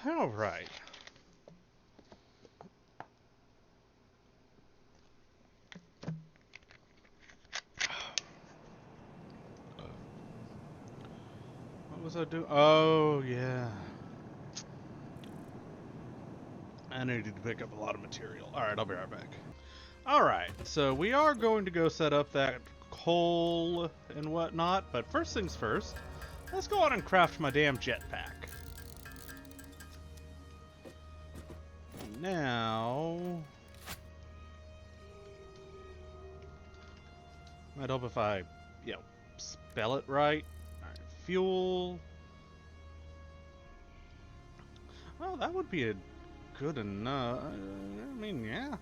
All right. What was I doing? Oh, yeah. I needed to pick up a lot of material. All right, I'll be right back. All right, so we are going to go set up that coal and whatnot, but first things first, let's go on and craft my damn jetpack. Now, might help if I, spell it right. All right, fuel. Well, that would be a good enough. I mean, yeah.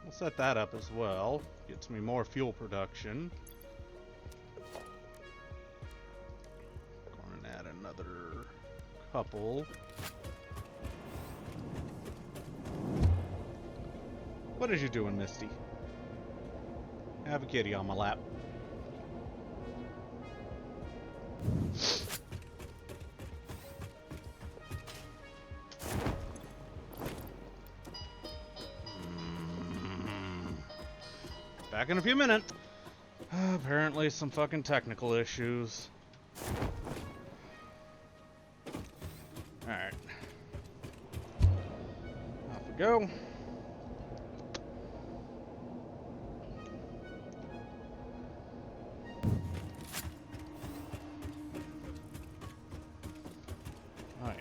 We'll set that up as well. Gets me more fuel production. Going to add another couple. What is you doing, Misty? Have a kitty on my lap. Back in a few minutes. Apparently some fucking technical issues. Alright. Off we go. Oh yeah.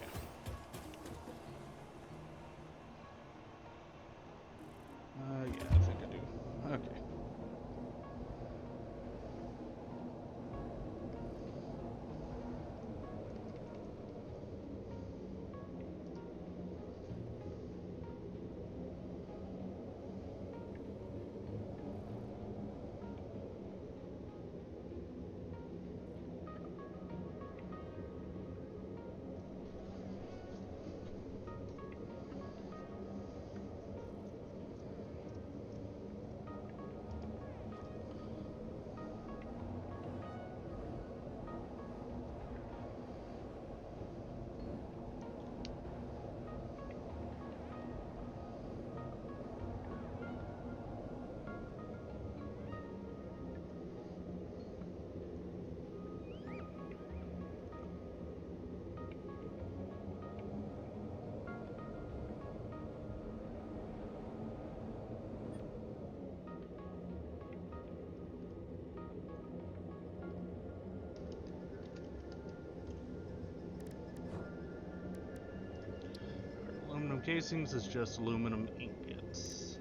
Yeah, I think I do. Okay. Aluminum casings is just aluminum ingots.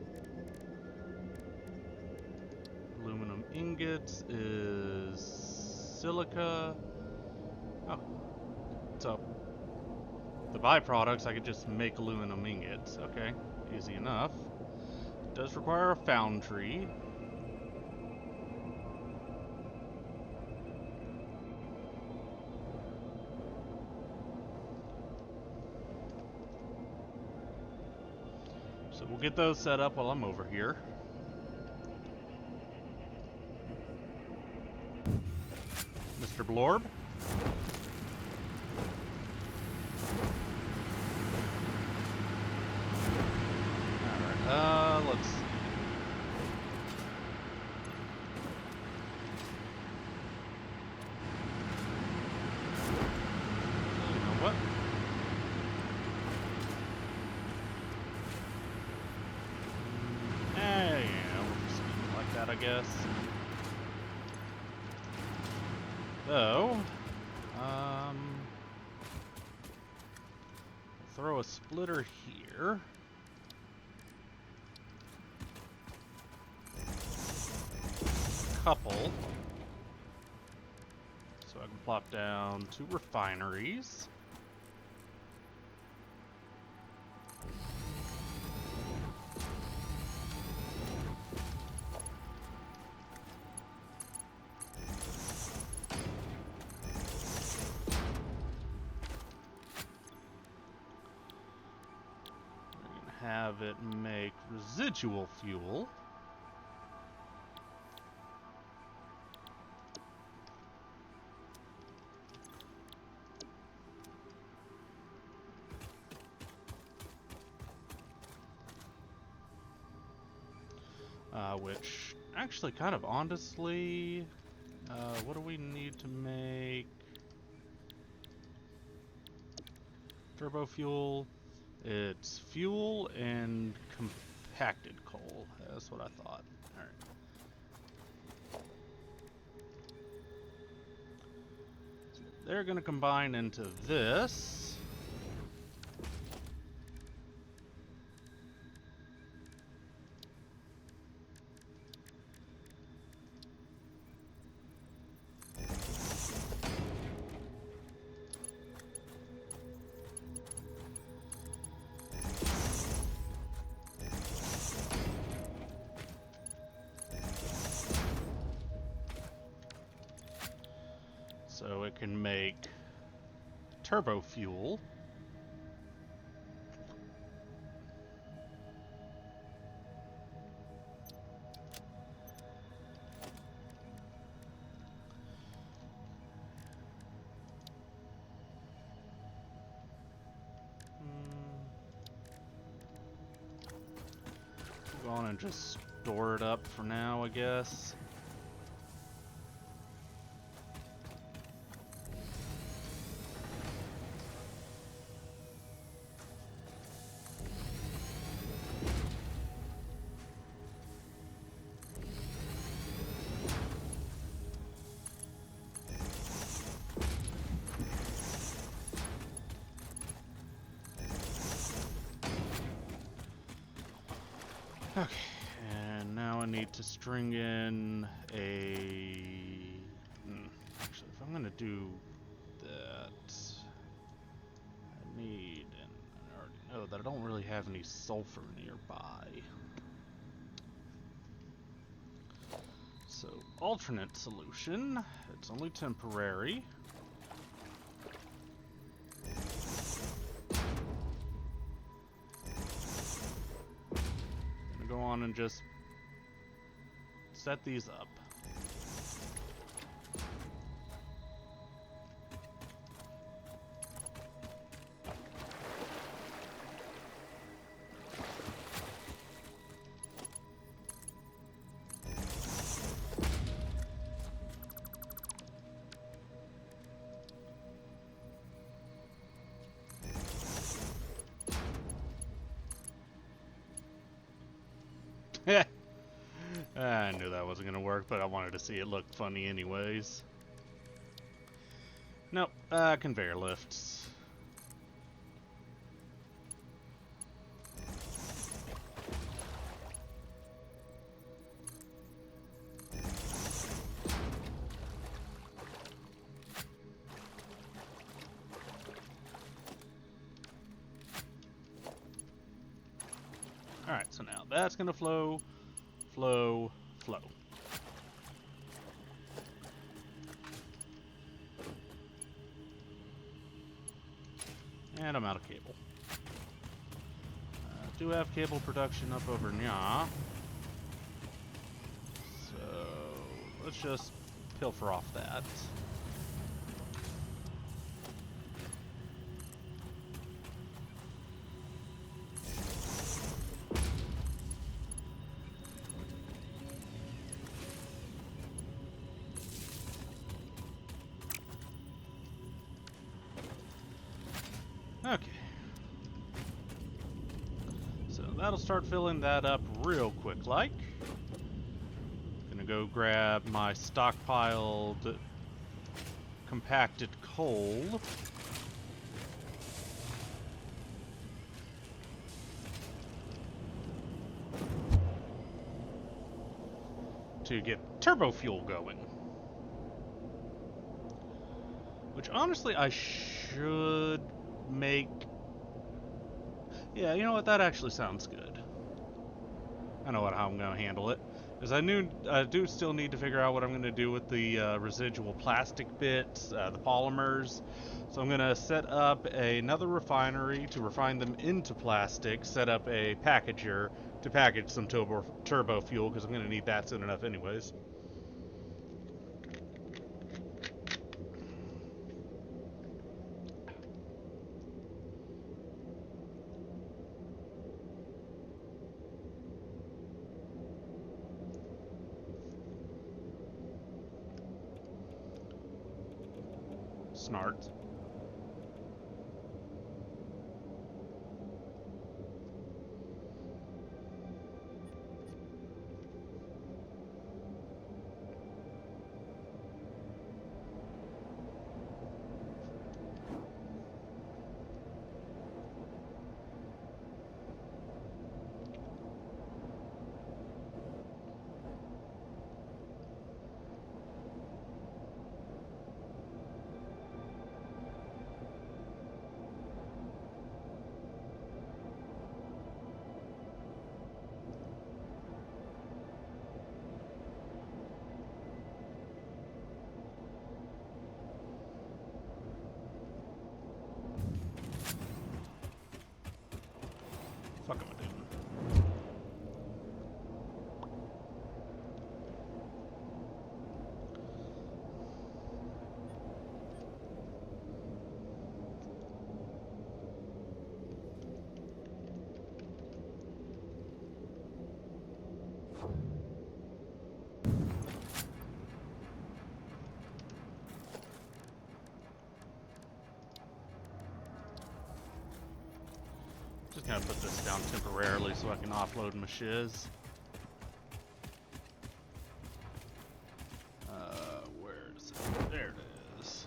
Aluminum ingots is silica. Oh, so the byproducts I could just make aluminum ingots. Okay, easy enough. It does require a foundry. So we'll get those set up while I'm over here. Mr. Blorb. Alright, let's see. You know what? Yeah, we'll just keep it like that, I guess. So, throw a splitter here. Couple. So I can plop down 2 refineries. Have it make residual fuel. which actually kind of honestly, what do we need to make? Turbo fuel. It's fuel and compacted coal. That's what I thought. Alright. So they're going to combine into this. So it can make turbo fuel. Go on and just store it up for now, I guess. Okay, and now I need to string in a... Actually, if I'm gonna do that, I need, and I already know that I don't really have any sulfur nearby. So, alternate solution, it's only temporary. Go on and just set these up. I knew that wasn't going to work, but I wanted to see it look funny anyways. Nope, conveyor lifts. Alright, so now that's going to flow, flow, flow. And I'm out of cable. Do have cable production up over nya. So let's just pilfer off that. Okay. So that'll start filling that up real quick like. Gonna go grab my stockpiled compacted coal. To get turbo fuel going. Which honestly I should make... Yeah, you know what, that actually sounds good. I know how I'm going to handle it. Because I do still need to figure out what I'm going to do with the residual plastic bits, the polymers. So I'm going to set up another refinery to refine them into plastic, set up a packager to package some turbo fuel, because I'm going to need that soon enough anyways. Snart. Fuck am I doing? Just gonna put this down temporarily so I can offload my shiz. Where is it? There it is.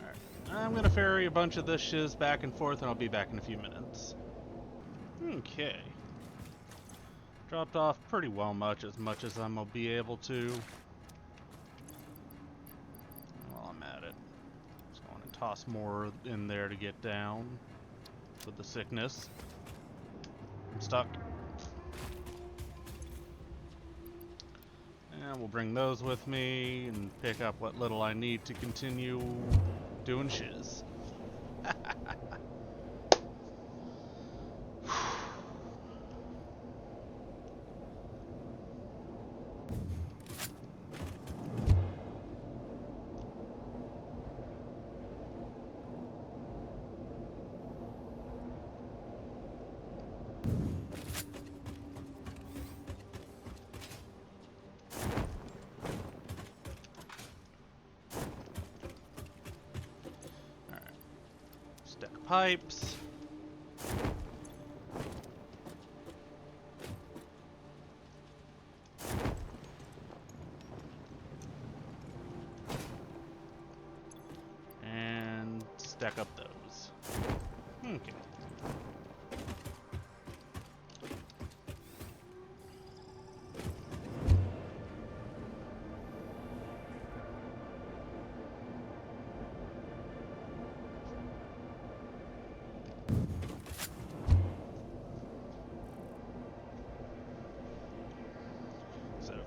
Alright, I'm gonna ferry a bunch of this shiz back and forth and I'll be back in a few minutes. Okay. Dropped off pretty well much as I'm gonna be able to. While I'm at it. Just going to toss more in there to get down with the sickness. I'm stuck. And we'll bring those with me and pick up what little I need to continue doing shiz. Stack of pipes. And stack up those. Okay.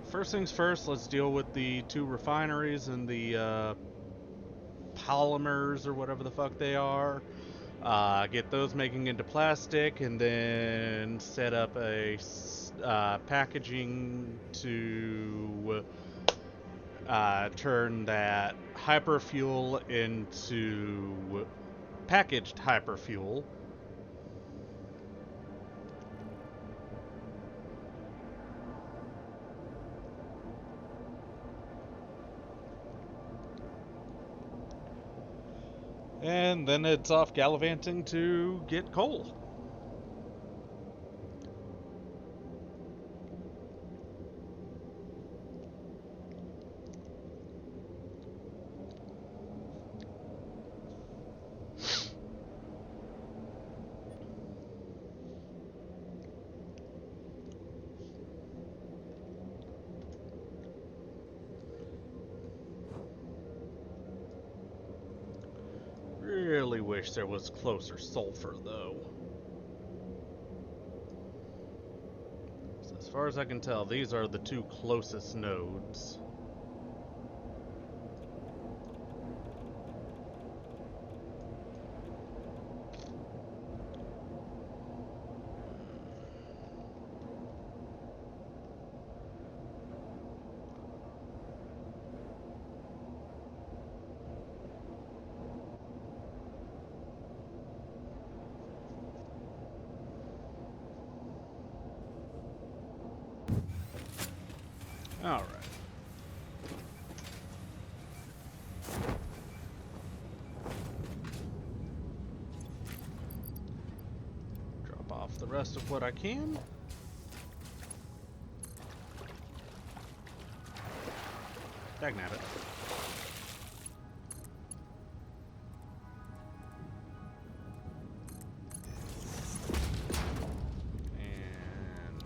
First things first, let's deal with the two refineries and the polymers or whatever the fuck they are. Get those making into plastic and then set up a packaging to turn that hyperfuel into packaged hyperfuel. And then it's off gallivanting to get coal. Really wish there was closer sulfur, though. So as far as I can tell, these are the two closest nodes. Alright. Drop off the rest of what I can. Dagnabbit. And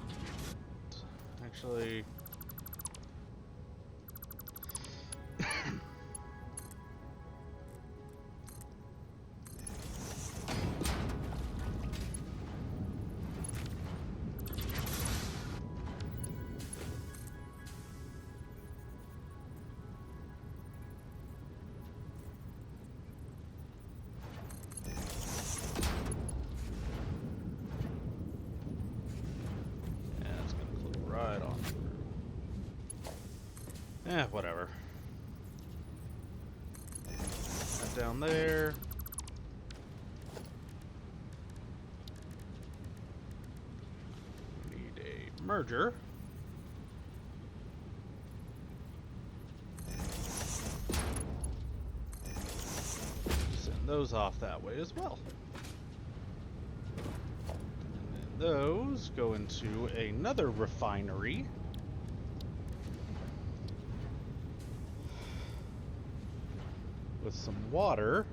actually, right on through. Whatever. That down there. Need a merger. Send those off that way as well. Those go into another refinery. With some water.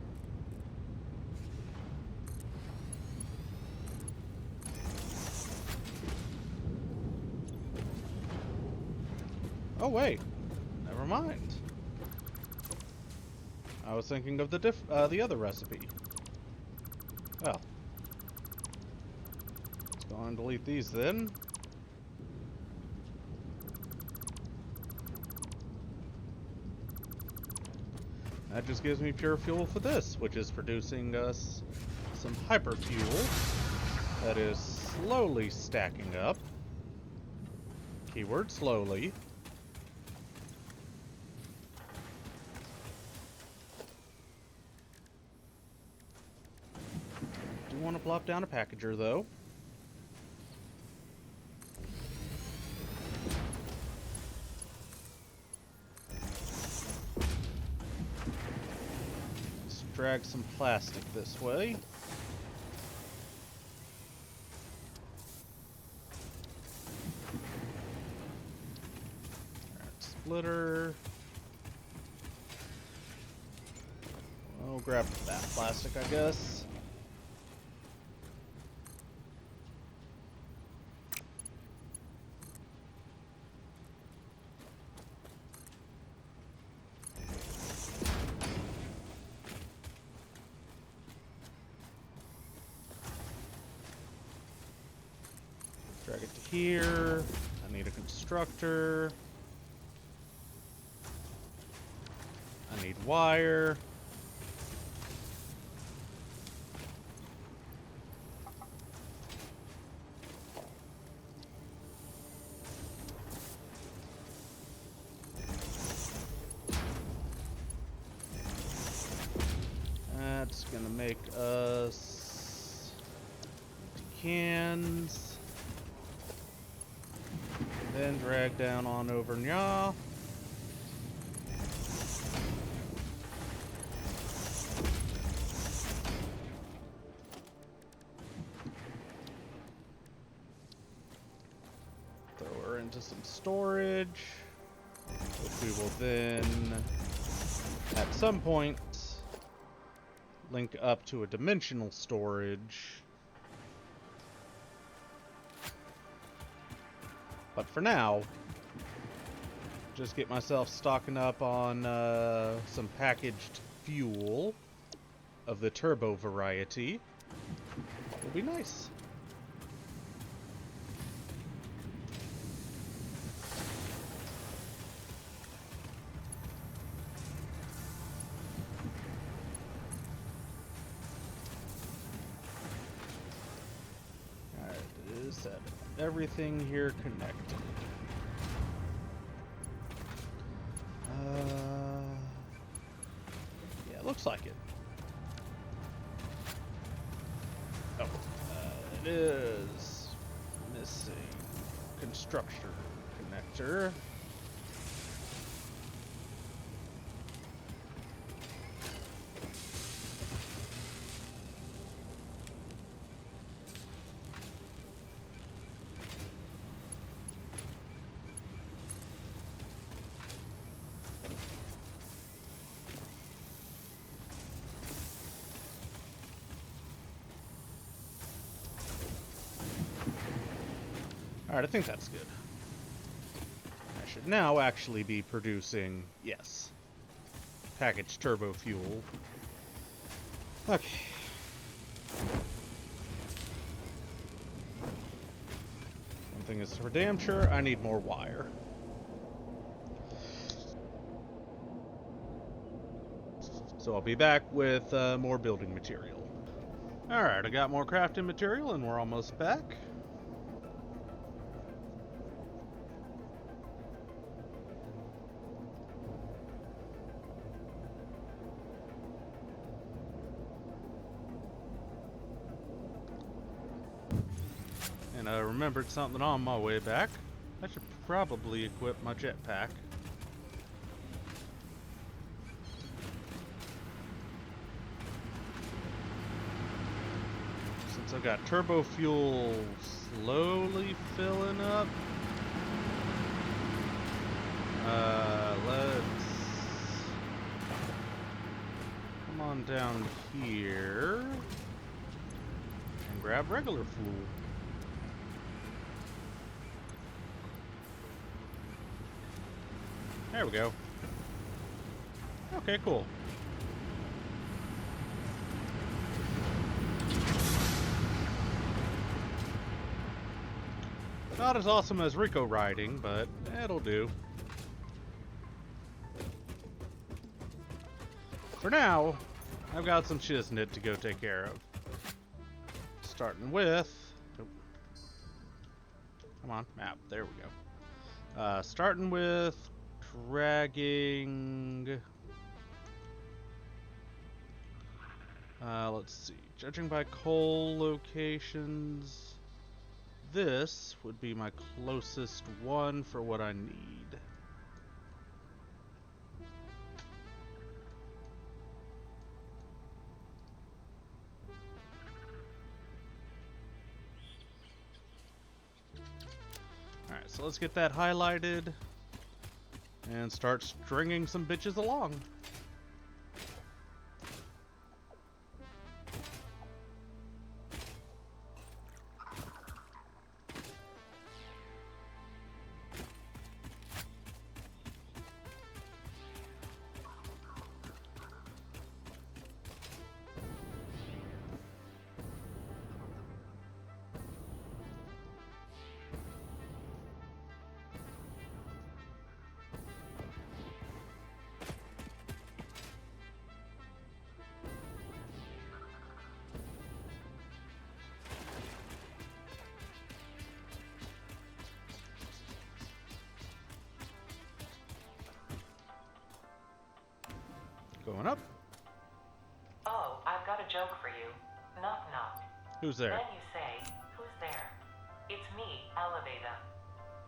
Oh wait, never mind. I was thinking of the other recipe. Well. Go on and delete these then. That just gives me pure fuel for this, which is producing us some hyperfuel that is slowly stacking up. Keyword slowly. Do want to plop down a packager though. Drag some plastic this way. Alright, splitter. We'll grab that plastic, I guess. Drag it to here. I need a constructor. I need wire. That's gonna make us cans. Then drag down on over nya. Throw her into some storage, which we will then, at some point, link up to a dimensional storage. But for now, just get myself stocking up on some packaged fuel of the turbo variety. Will be nice. Alright, is that everything here connected? Yeah, it looks like it. Oh, it is missing constructor connector. Alright, I think that's good. I should now actually be producing, yes, packaged turbo fuel. Okay. One thing is for damn sure, I need more wire. So I'll be back with more building material. Alright, I got more crafting material and we're almost back. And I remembered something on my way back. I should probably equip my jetpack. Since I've got turbo fuel slowly filling up, let's come on down here and grab regular fuel. There we go. Okay, cool. Not as awesome as Rico riding, but it'll do. For now, I've got some shiznit to go take care of. Starting with... Come on, map. There we go. Starting with dragging... let's see. Judging by coal locations... This would be my closest one for what I need. Alright, so let's get that highlighted and start stringing some bitches along. Going up. Oh, I've got a joke for you. Knock knock. Who's there? Then you say, who's there? It's me, Elevator.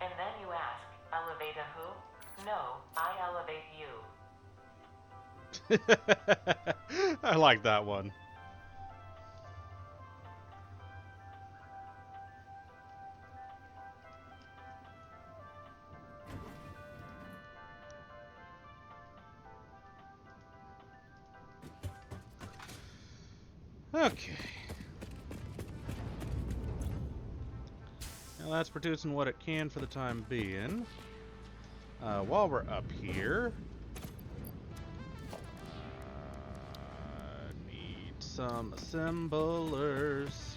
And then you ask, Elevator who? No, I elevate you. I like that one. Okay. Now that's producing what it can for the time being. While we're up here, need some assemblers.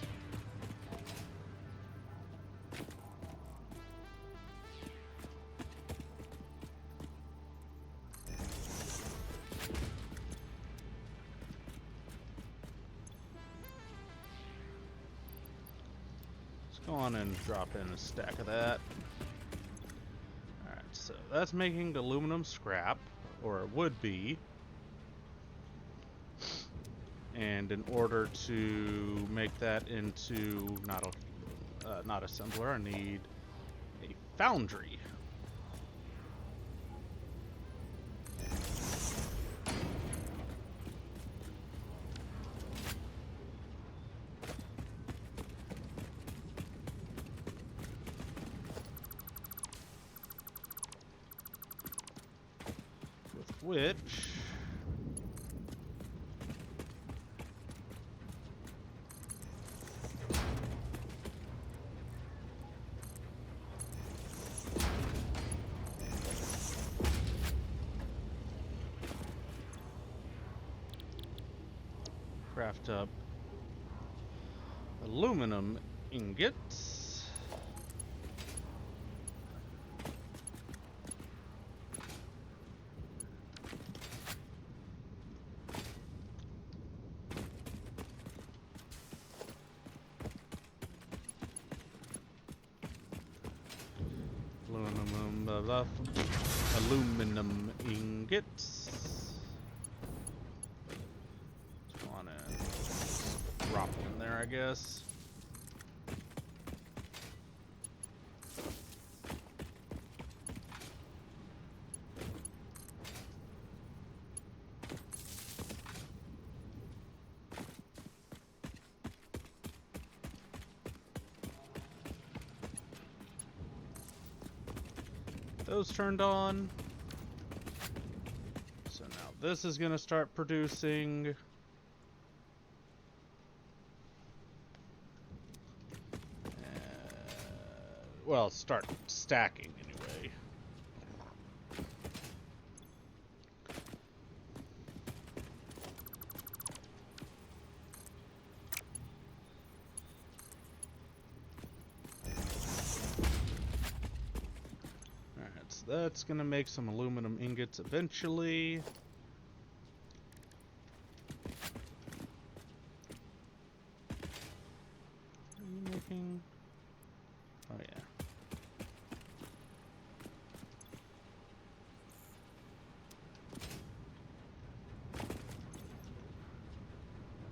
Go on and drop in a stack of that. Alright, so that's making aluminum scrap, or it would be. And in order to make that into not assembler, I need a foundry. Which craft up aluminum ingots. Aluminum ingots. Just wanna drop in there, I guess. Those turned on. So now this is gonna start producing. Well, start stacking anyway. That's gonna make some aluminum ingots eventually. What are you making? Oh yeah.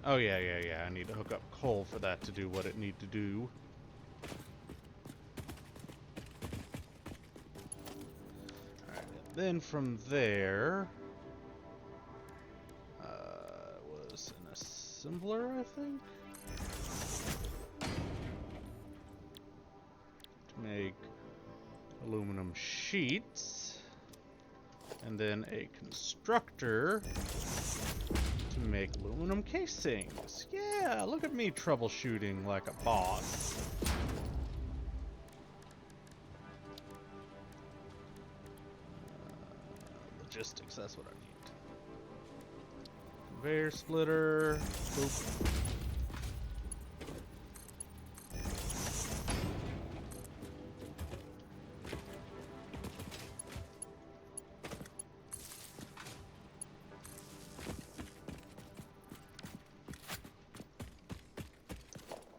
Oh yeah. I need to hook up coal for that to do what it need to do. Then from there, was an assembler, I think? To make aluminum sheets. And then a constructor to make aluminum casings. Yeah, look at me troubleshooting like a boss. Logistics, that's what I need. Conveyor splitter. Boop.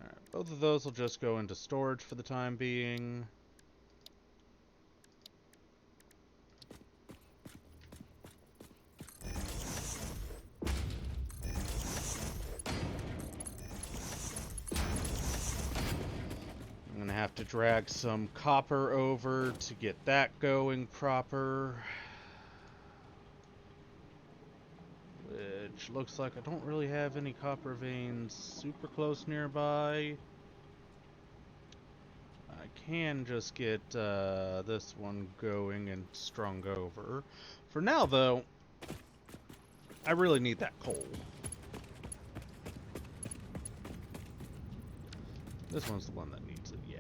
Alright, both of those will just go into storage for the time being. Have to drag some copper over to get that going proper. Which looks like I don't really have any copper veins super close nearby. I can just get this one going and strung over. For now, though, I really need that coal. This one's the one that needs it, yeah.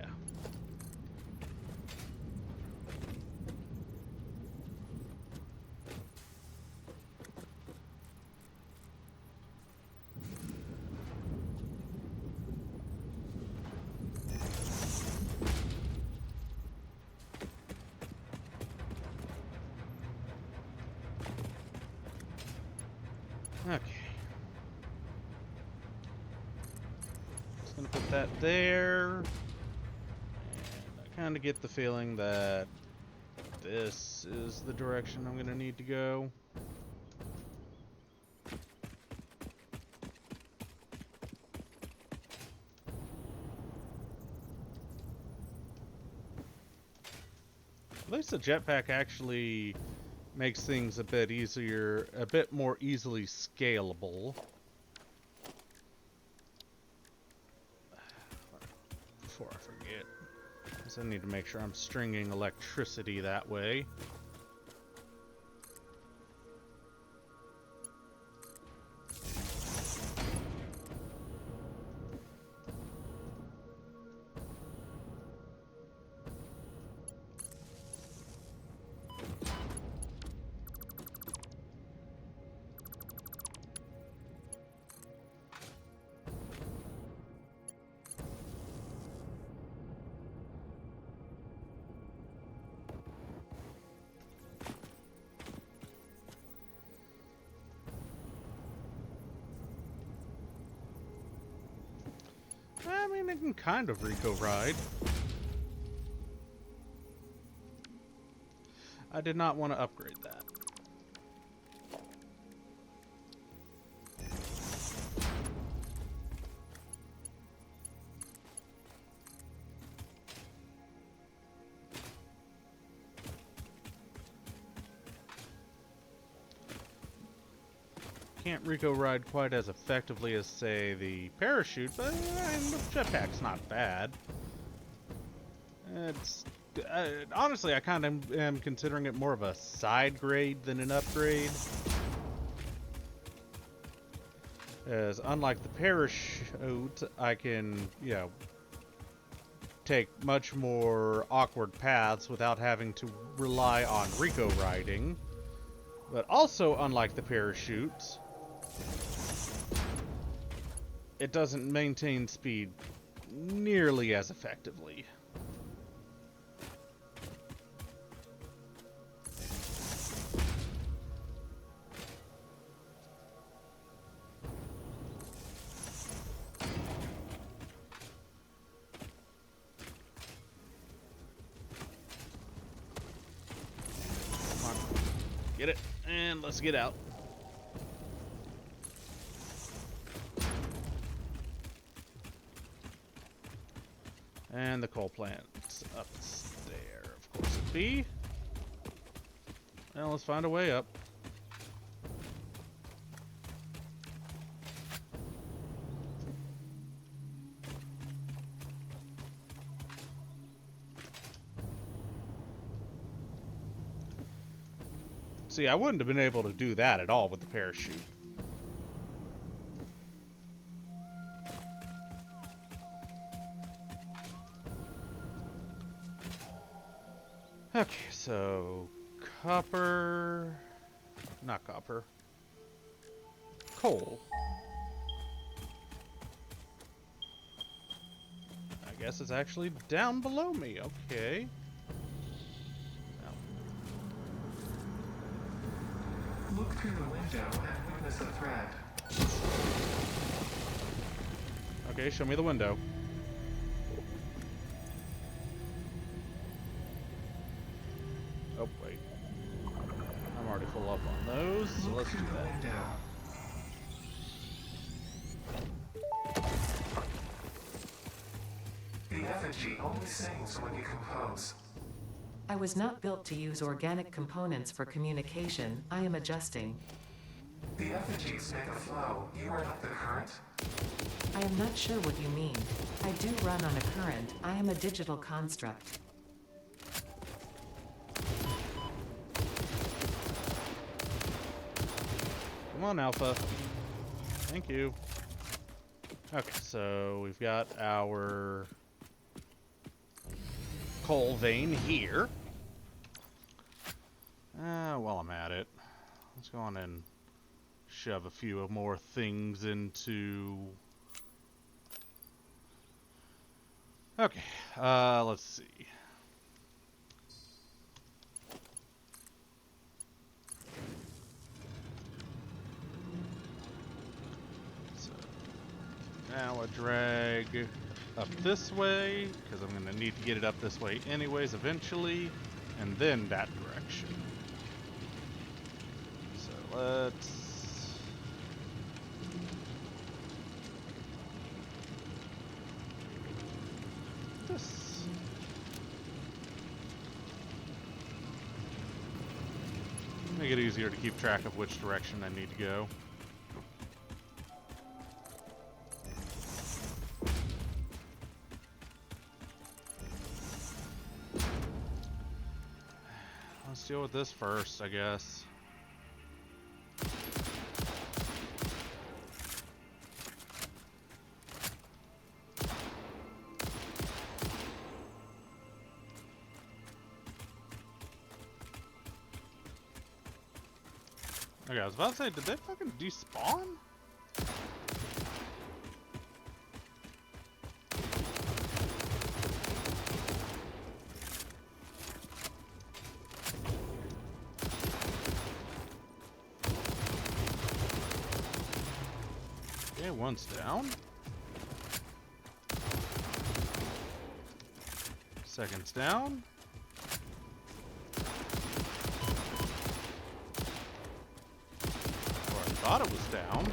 Okay. Just gonna put that there. And I kind of get the feeling that this is the direction I'm gonna need to go. At least the jetpack actually makes things a bit easier, a bit more easily scalable. Before I forget, because I need to make sure I'm stringing electricity that way. I mean, it can kind of Rico ride. I did not want to upgrade that. Can't Rico ride quite as effectively as, say, the parachute, but the jetpack's not bad. It's honestly, I kind of am considering it more of a side grade than an upgrade. As unlike the parachute, I can, you know, take much more awkward paths without having to rely on Rico riding. But also, unlike the parachute, it doesn't maintain speed nearly as effectively. Come on. Get it, and let's get out. And the coal plant's up there, of course it be. Well, let's find a way up. See, I wouldn't have been able to do that at all with the parachute. Okay, so copper, not copper, coal. I guess it's actually down below me, okay. Look through the window and witness a threat. Okay, show me the window. Oh, wait. I'm already full up on those, so let's do that. The effigy only sings when you compose. I was not built to use organic components for communication. I am adjusting. The effigies make a flow. You are not the current. I am not sure what you mean. I do run on a current. I am a digital construct. Come on, Alpha. Thank you. Okay, so we've got our coal vein here. While I'm at it, let's go on and shove a few more things into... Okay, let's see. So, now I drag up this way, because I'm going to need to get it up this way anyways eventually, and then that direction. So let's... this. Make it easier to keep track of which direction I need to go. Let's deal with this first, I guess. Okay, I was about to say, did they fucking despawn? Okay, one's down. Seconds down. Or I thought it was down.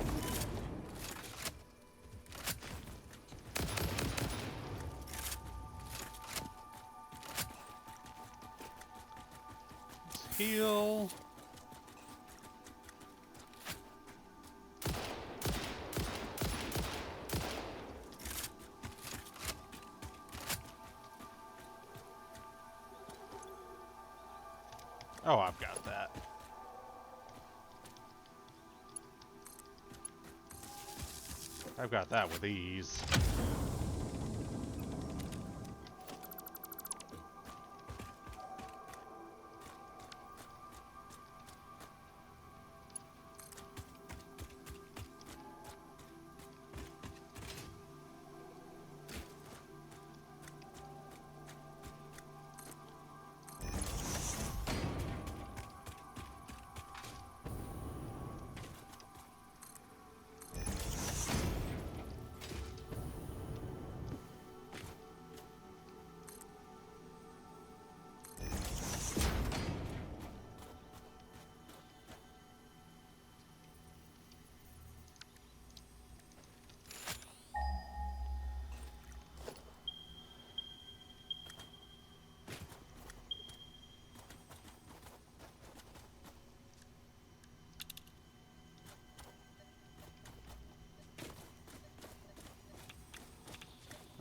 Let's heal. Oh, I've got that. I've got that with ease.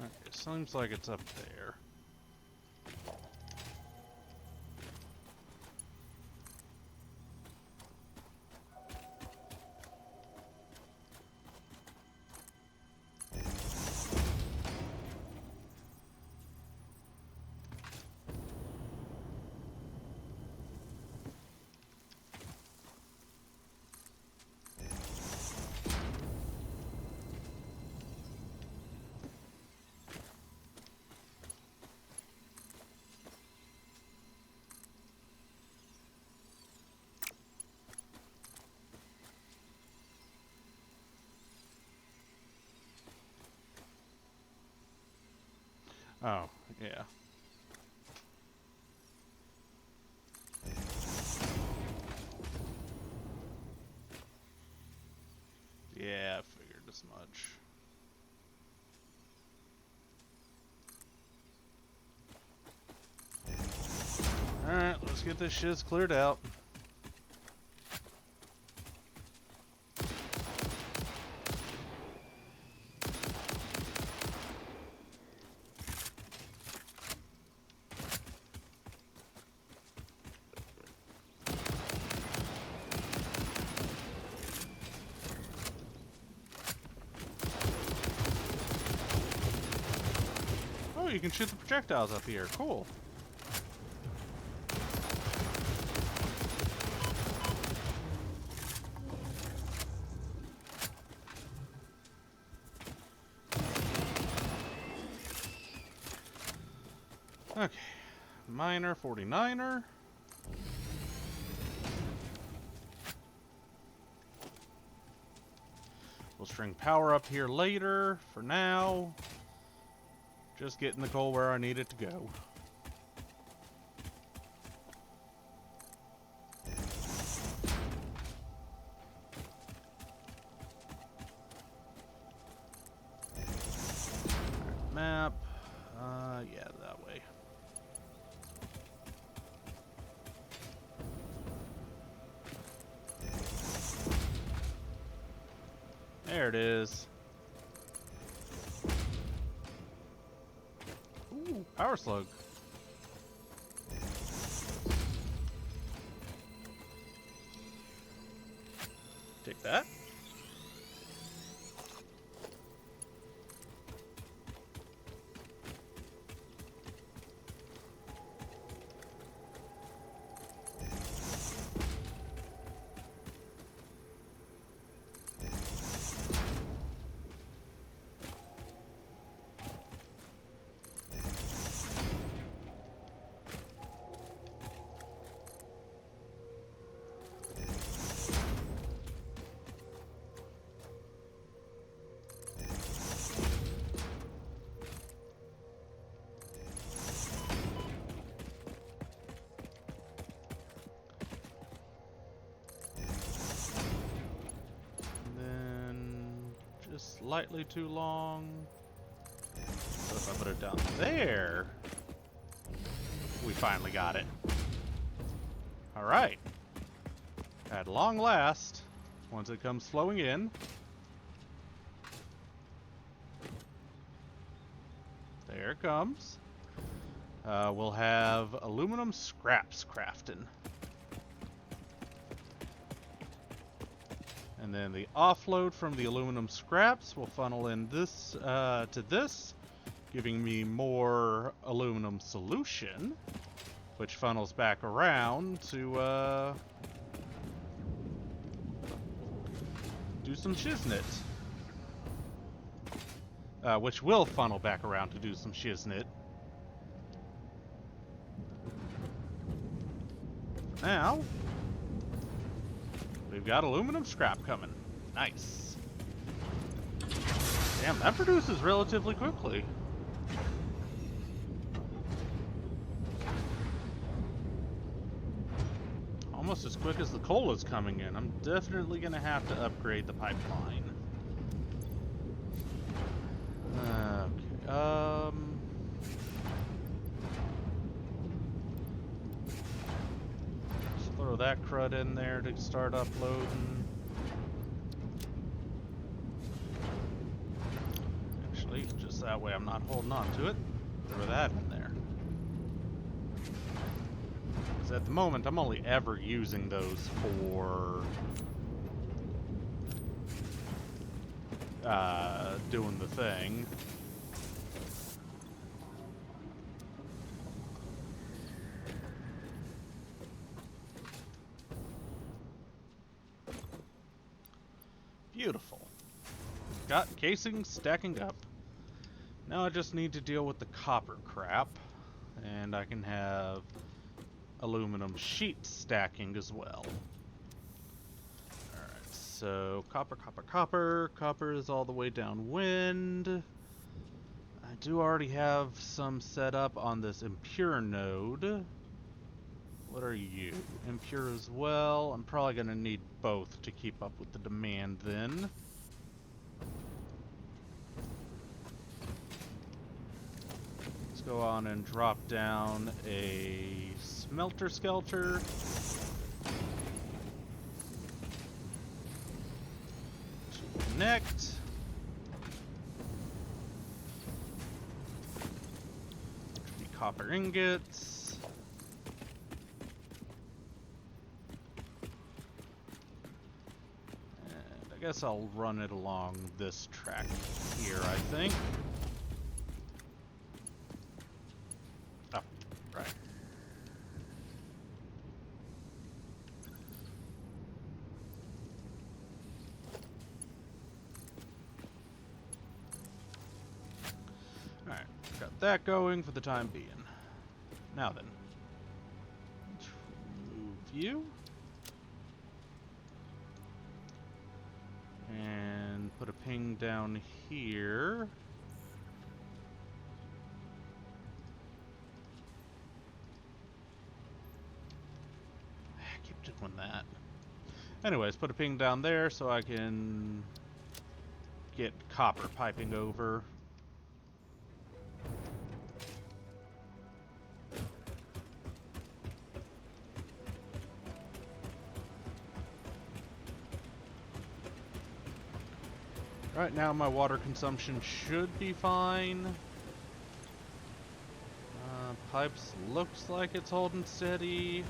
Okay, seems like it's up there. Oh, yeah. Yeah, I figured as much. Alright, let's get this shiz cleared out. Oh, you can shoot the projectiles up here. Cool. Okay. Miner, 49er. We'll string power up here later. For now, just getting the coal where I need it to go. Map. Yeah, that way. There it is. Ooh, power slug. Take that. slightly too long. So if I put it down there, we finally got it. Alright. At long last, once it comes flowing in, there it comes. We'll have aluminum scraps crafting. And then the offload from the aluminum scraps will funnel in this to this, giving me more aluminum solution, which funnels back around to do some shiznit. Which will funnel back around to do some shiznit. Now, we've got aluminum scrap coming. Nice. Damn, that produces relatively quickly. Almost as quick as the coal is coming in. I'm definitely going to have to upgrade the pipeline. Okay, just throw that crud in there to start uploading. Actually, just that way I'm not holding on to it. Throw that in there. Because at the moment, I'm only ever using those for doing the thing. Beautiful. Got casings stacking up. Now I just need to deal with the copper crap, and I can have aluminum sheets stacking as well. Alright, so copper, copper, copper. Copper is all the way downwind. I do already have some set up on this impure node. What are you? Impure as well. I'm probably going to need both to keep up with the demand then. Let's go on and drop down a smelter skelter. To connect. Which will be copper ingots. I guess I'll run it along this track here, I think. Oh, right. Alright, got that going for the time being. Now then. Let's remove you. And put a ping down here. I keep doing that. Anyways, put a ping down there so I can get copper piping over. Right now my water consumption should be fine. Pipes looks like it's holding steady.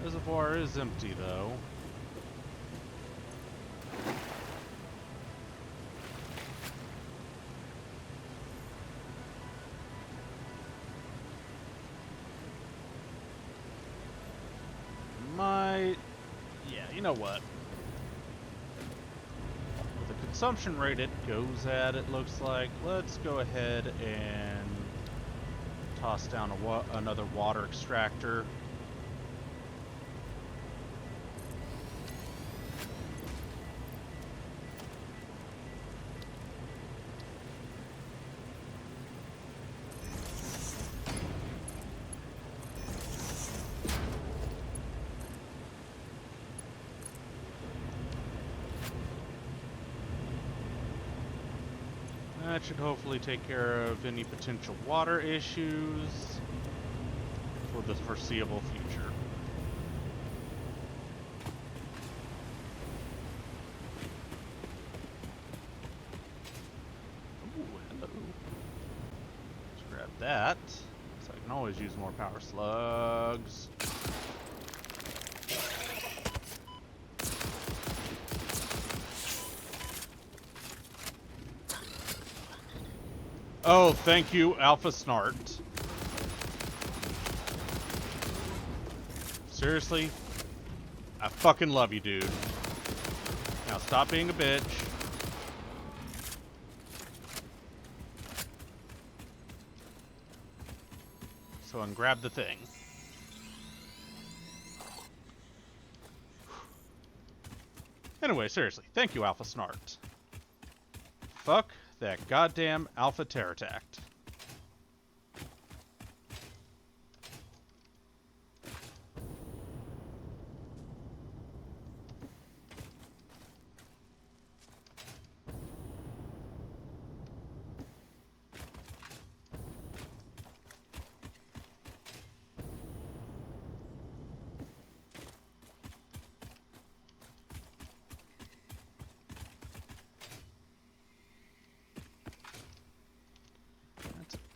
Reservoir is empty though. You know what? With the consumption rate it goes at, it looks like, let's go ahead and toss down another water extractor. That should hopefully take care of any potential water issues for the foreseeable future. Ooh, hello. Let's grab that. So I can always use more power slugs. Oh, thank you, Alpha Snart. Seriously? I fucking love you, dude. Now stop being a bitch. So I can grab the thing. Anyway, seriously, thank you, Alpha Snart. Fuck that goddamn Alpha Terratact.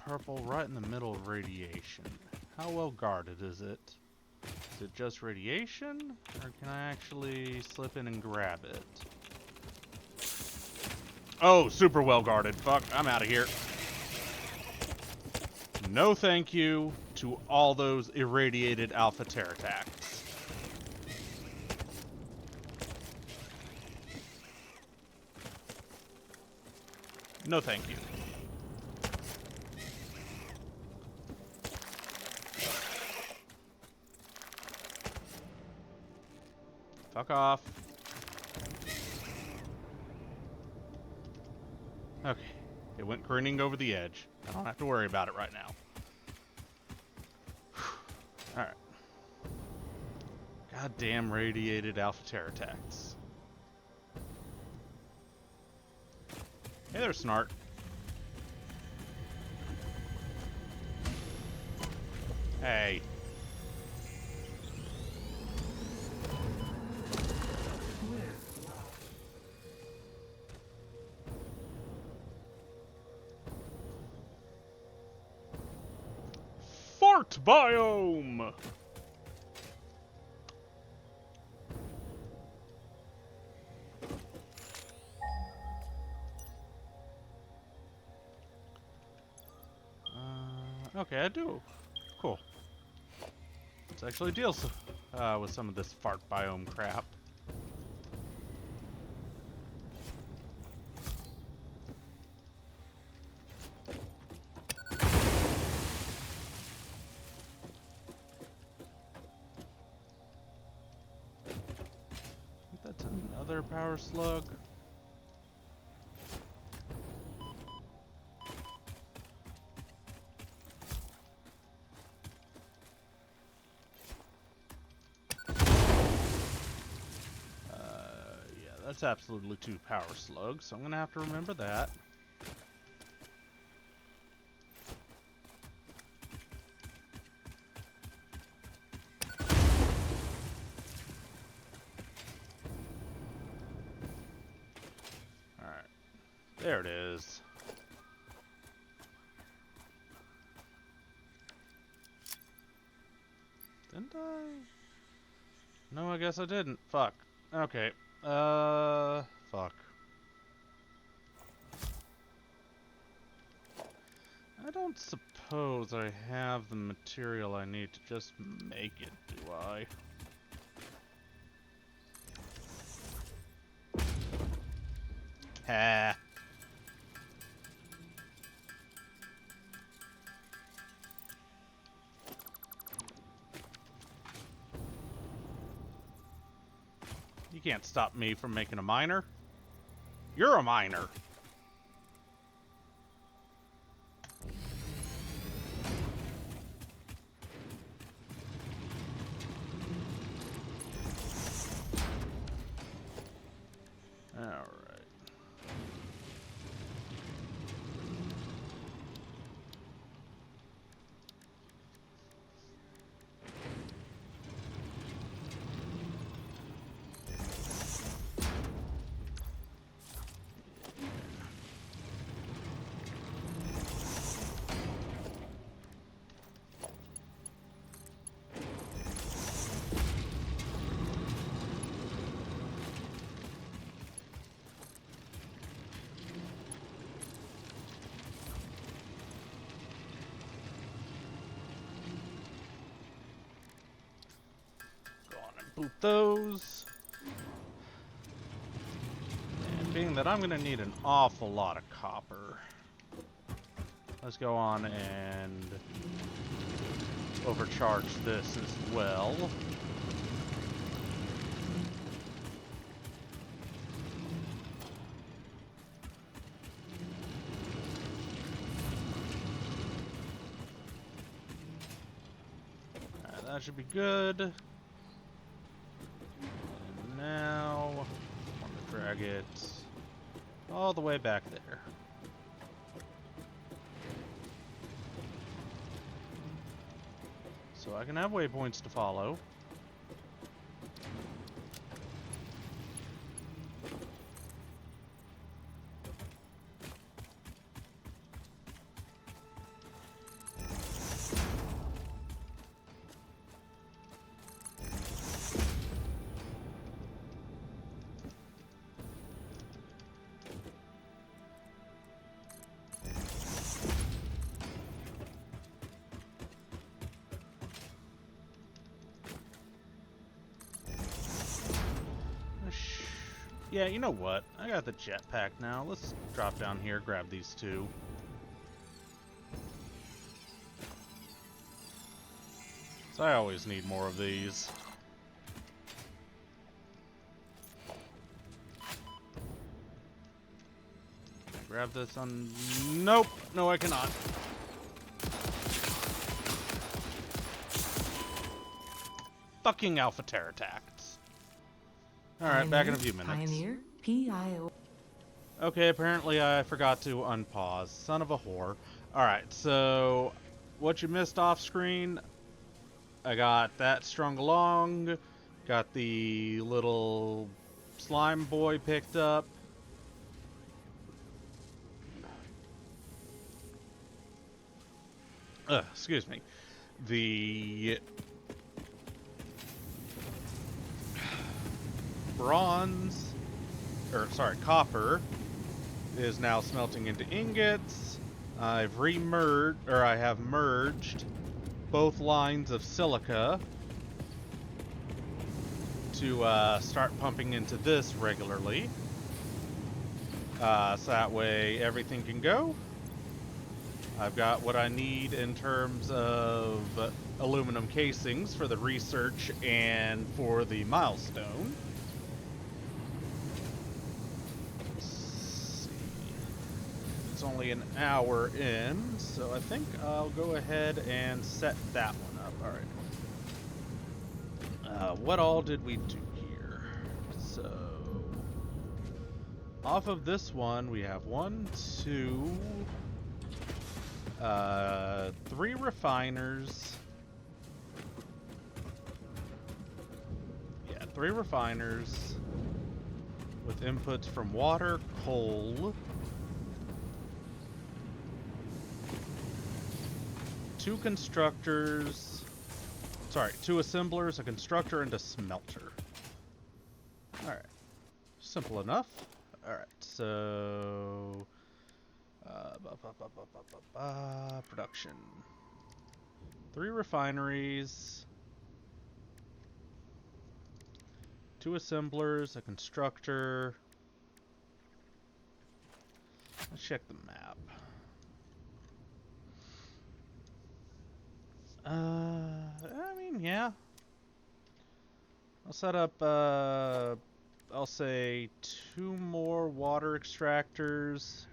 Purple right in the middle of radiation. How well guarded is it? Is it just radiation? Or can I actually slip in and grab it? Oh, super well guarded. Fuck, I'm out of here. No thank you to all those irradiated Alpha Terratacts. No thank you. Fuck off. Okay. It went careening over the edge. I don't have to worry about it right now. Alright. Goddamn radiated Alpha Terratacts. Hey there, Snart. Hey. Fort biome! Okay, I do. Cool. Let's actually deal with some of this fart biome crap. That's another power slug. Yeah, that's absolutely 2 power slugs, so I'm gonna have to remember that. Alright. There it is. Didn't I? No, I guess I didn't. Fuck. Okay. Fuck. I don't suppose I have the material I need to just make it, do I? Ha. You can't stop me from making a miner. You're a miner. Alright. Boot those. And being that I'm going to need an awful lot of copper, let's go on and overcharge this as well. Alright, that should be good. And now, I want to drag it all the way back there. So I can have waypoints to follow. Yeah, you know what? I got the jetpack now. Let's drop down here, grab these two. So I always need more of these. Grab this on... Nope! No, I cannot. Fucking Alpha Terratacts. Alright, back in a few minutes. Pioneer, P-I-O. Okay, apparently I forgot to unpause. Son of a whore. Alright, so what you missed off screen, I got that strung along, got the little slime boy picked up. Excuse me. The bronze, or sorry, copper is now smelting into ingots. I have merged both lines of silica to start pumping into this regularly. So that way everything can go. I've got what I need in terms of aluminum casings for the research and for the milestone. Let's see. It's only an hour in, so I think I'll go ahead and set that one up. Alright. What all did we do here? So, off of this one, we have 1, 2... 3 refiners. Yeah, 3 refiners with inputs from water, coal, 2 constructors, sorry, 2 assemblers, a constructor, and a smelter. Alright, simple enough. Alright, so... production. 3 refineries, 2 assemblers, a constructor. Let's check the map. I mean, yeah. I'll set up, I'll say 2 more water extractors.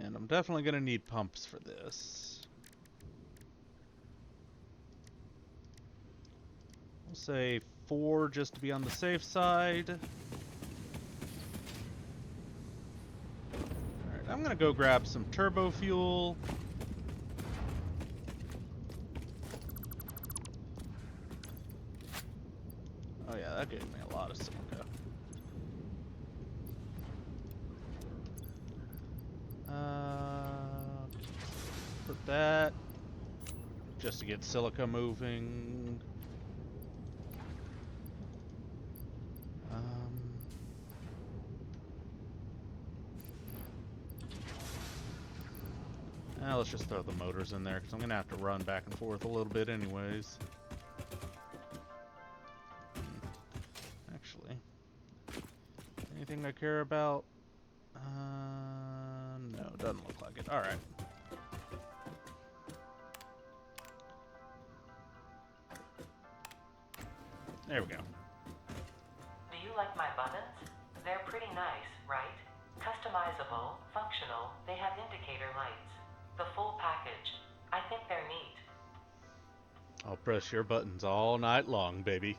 And I'm definitely going to need pumps for this. We'll say 4 just to be on the safe side. Alright, I'm going to go grab some turbo fuel. Oh yeah, that gave me a lot of silica. Put that just to get silica moving. Let's just throw the motors in there, because I'm going to have to run back and forth a little bit anyways. Actually, anything I care about? No, doesn't look like it. Alright. There we go. Do you like my buttons? They're pretty nice, right? Customizable, functional, they have indicator lights. The full package. I think they're neat. I'll press your buttons all night long, baby.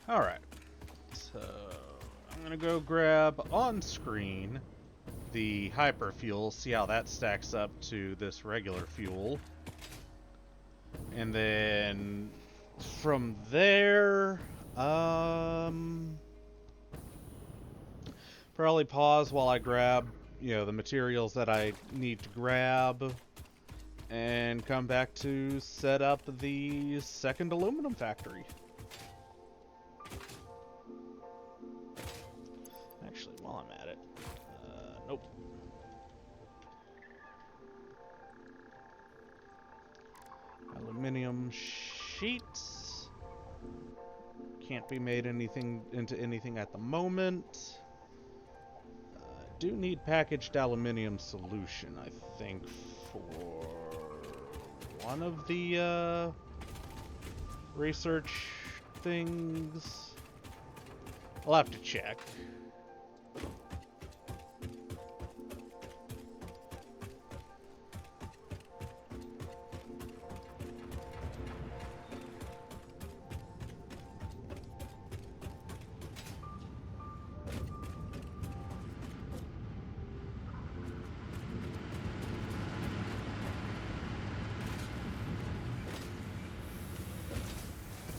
Alright. So, I'm gonna go grab on screen the hyper fuel, see how that stacks up to this regular fuel. And then from there, probably pause while I grab, the materials that I need to grab, and come back to set up the second aluminum factory. Actually, while I'm at it, nope. Aluminium sheets can't be made into anything at the moment. Do need packaged aluminium solution, I think, for one of the research things. I'll have to check.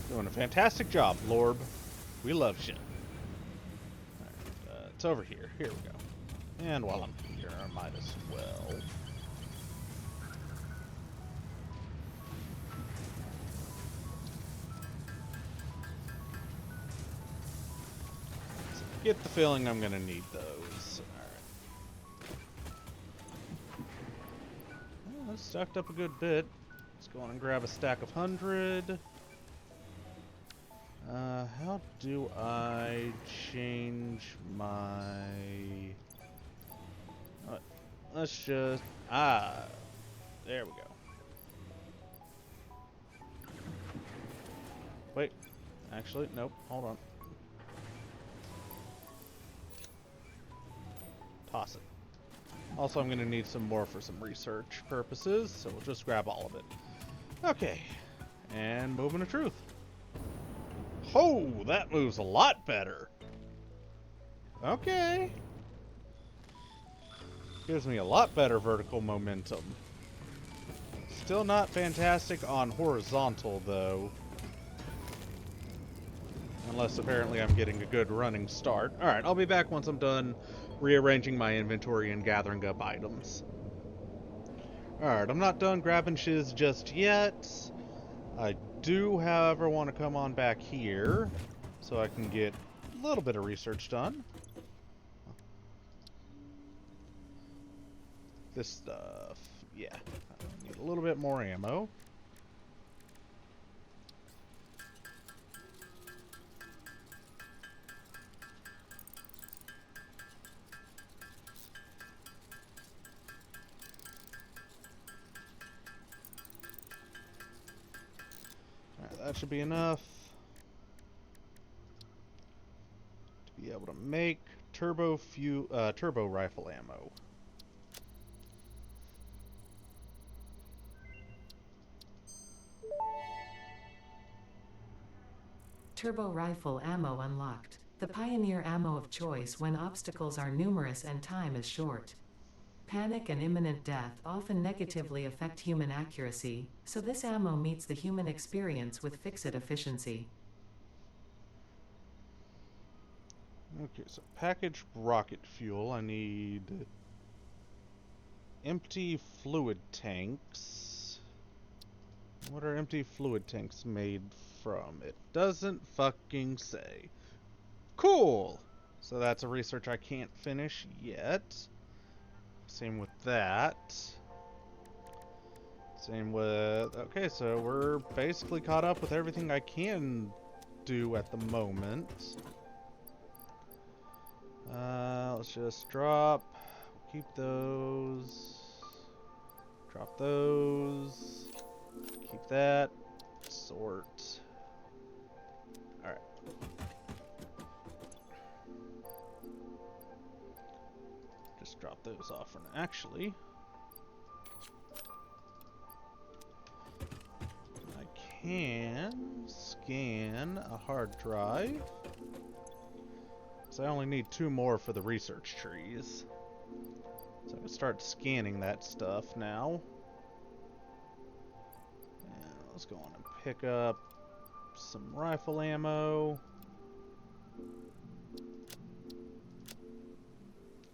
Doing a fantastic job, Lorb. We love you. Alright, it's over here. Here we go. And while I'm here, I might as well. Get the feeling I'm gonna need those. Alright. Well, that's stacked up a good bit. Let's go on and grab a stack of 100. How do I change my... let's just... there we go. Wait. Actually, nope. Hold on. Toss it. Also, I'm going to need some more for some research purposes, so we'll just grab all of it. Okay. And moving of truth. Oh, that moves a lot better. Okay. Gives me a lot better vertical momentum. Still not fantastic on horizontal, though. Unless apparently I'm getting a good running start. Alright, I'll be back once I'm done rearranging my inventory and gathering up items. Alright, I'm not done grabbing shiz just yet. I do, however, want to come on back here so I can get a little bit of research done. This stuff, yeah, I need a little bit more ammo. That should be enough to be able to make turbo rifle ammo. Turbo rifle ammo unlocked. The pioneer ammo of choice when obstacles are numerous and time is short. Panic and imminent death often negatively affect human accuracy, so this ammo meets the human experience with fixed efficiency. Okay, so packaged rocket fuel. I need empty fluid tanks. What are empty fluid tanks made from? It doesn't fucking say. Cool! So that's a research I can't finish yet. Same with that. Same with... Okay, so we're basically caught up with everything I can do at the moment. Let's just drop. Keep those. Drop those. Keep that. Sort. Alright. Just drop those off for now. Actually, I can scan a hard drive. So I only need 2 more for the research trees. So I can start scanning that stuff now. And let's go on and pick up some rifle ammo.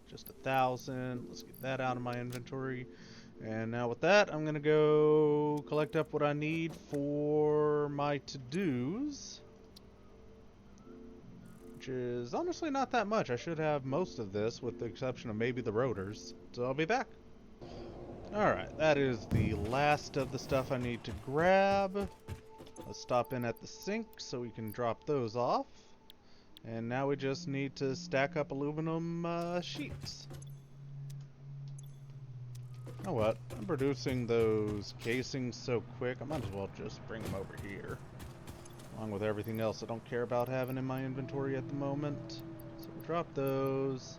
Just 1,000. Let's get that out of my inventory. And now with that, I'm gonna go collect up what I need for my to-dos. Which is honestly not that much. I should have most of this with the exception of maybe the rotors. So I'll be back. Alright, that is the last of the stuff I need to grab. Let's stop in at the sink so we can drop those off. And now we just need to stack up aluminum sheets. You know what? I'm producing those casings so quick, I might as well just bring them over here. Along with everything else I don't care about having in my inventory at the moment. So we'll drop those.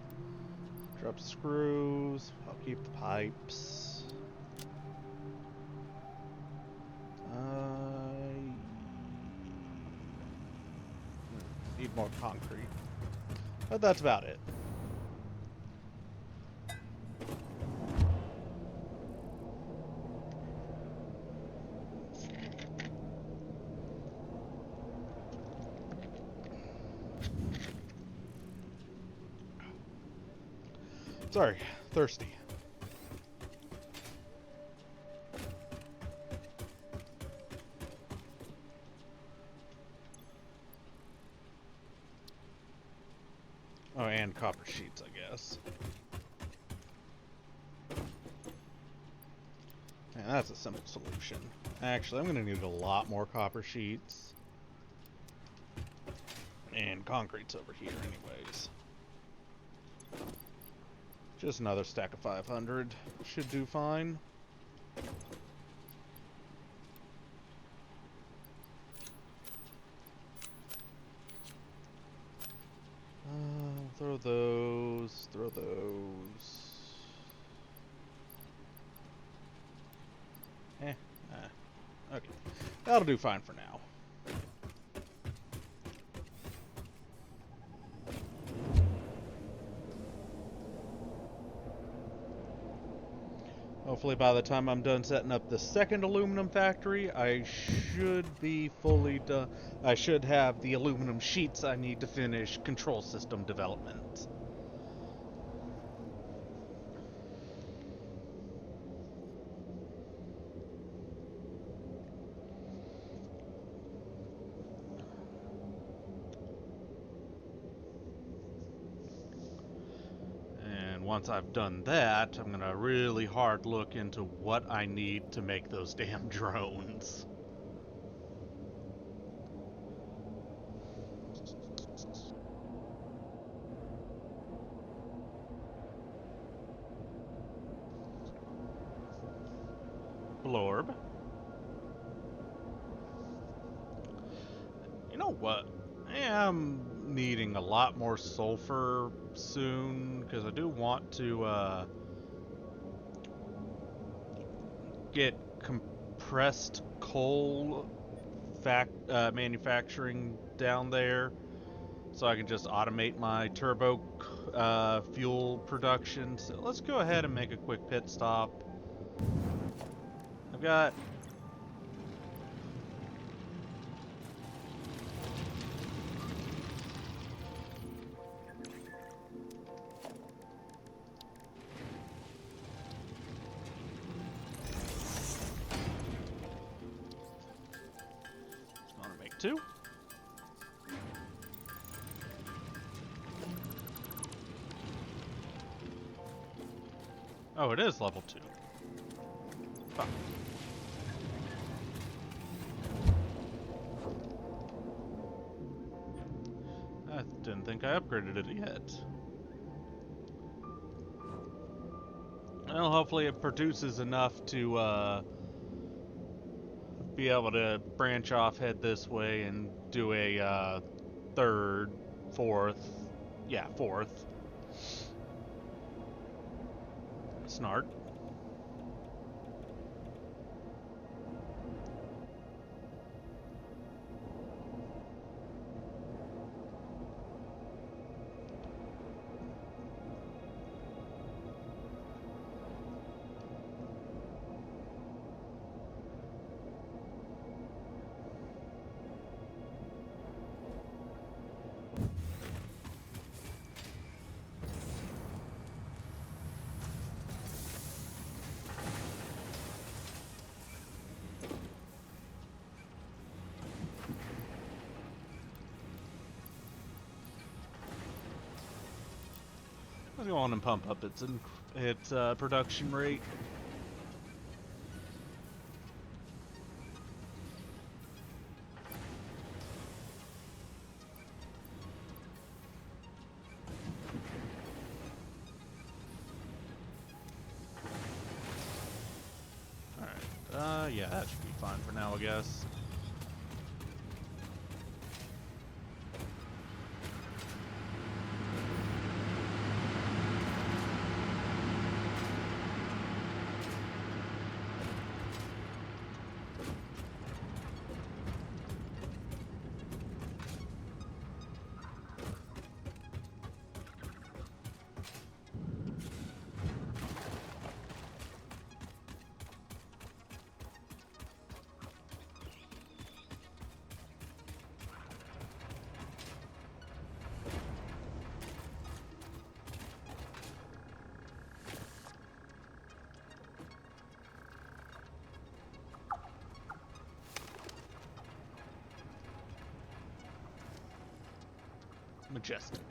Drop screws. I'll keep the pipes. Need more concrete. But that's about it. Sorry, thirsty. Oh, and copper sheets, I guess. And that's a simple solution. Actually, I'm going to need a lot more copper sheets. And concrete's over here anyways. Just another stack of 500. Should do fine. Throw those. Throw those. Okay. That'll do fine for now. Hopefully by the time I'm done setting up the second aluminum factory, I should be fully done. I should have the aluminum sheets I need to finish control system development. Once I've done that, I'm gonna really hard look into what I need to make those damn drones. Blorb. You know what? I am needing a lot more sulfur soon, because I do want to get compressed coal manufacturing down there, so I can just automate my turbo fuel production. So let's go ahead and make a quick pit stop. I've got... 2? Oh, it is level 2. Fuck. I didn't think I upgraded it yet. Well, hopefully it produces enough to be able to branch off, head this way, and do a third, fourth, yeah, fourth snark. Let's go on and pump up its production rate. Alright, yeah, that should be fine for now, I guess. Majestic.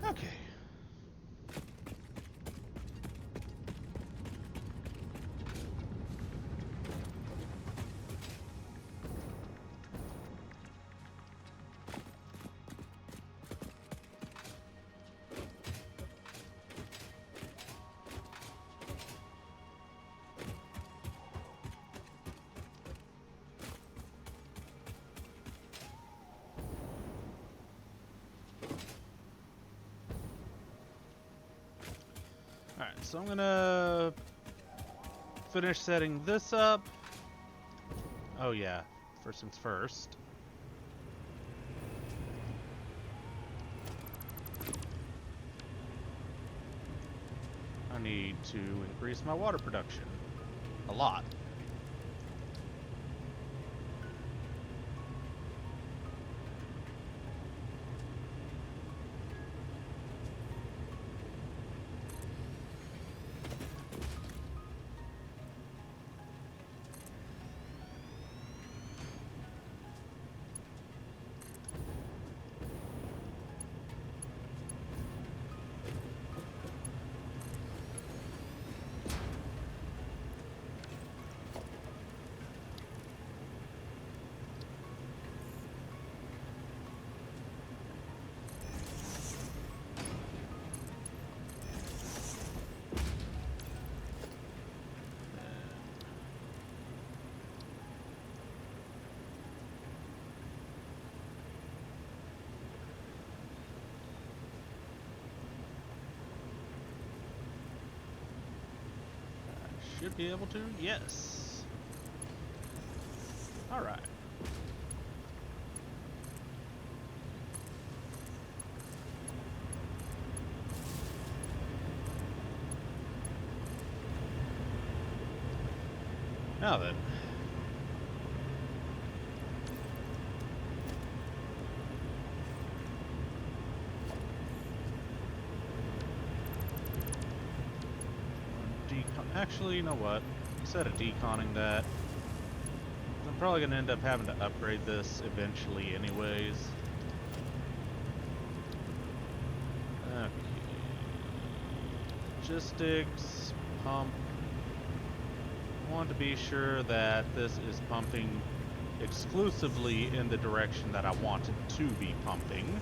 Okay. Alright, so I'm gonna finish setting this up. Oh yeah, first things first. I need to increase my water production. A lot. Should be able to, yes. Alright. Now then. Actually, you know what? Instead of deconning that, I'm probably going to end up having to upgrade this eventually anyways. Okay. Logistics, pump. I want to be sure that this is pumping exclusively in the direction that I want it to be pumping.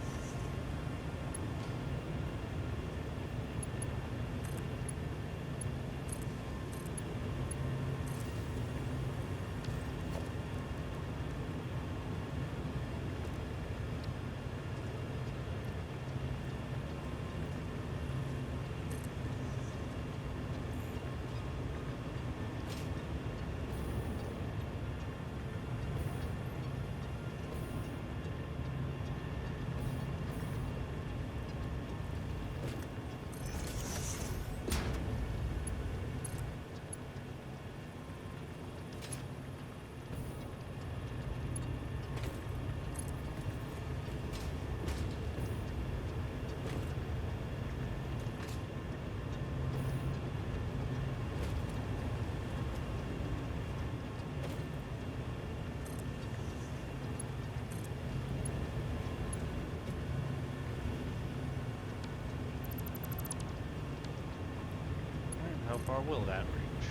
How far will that reach?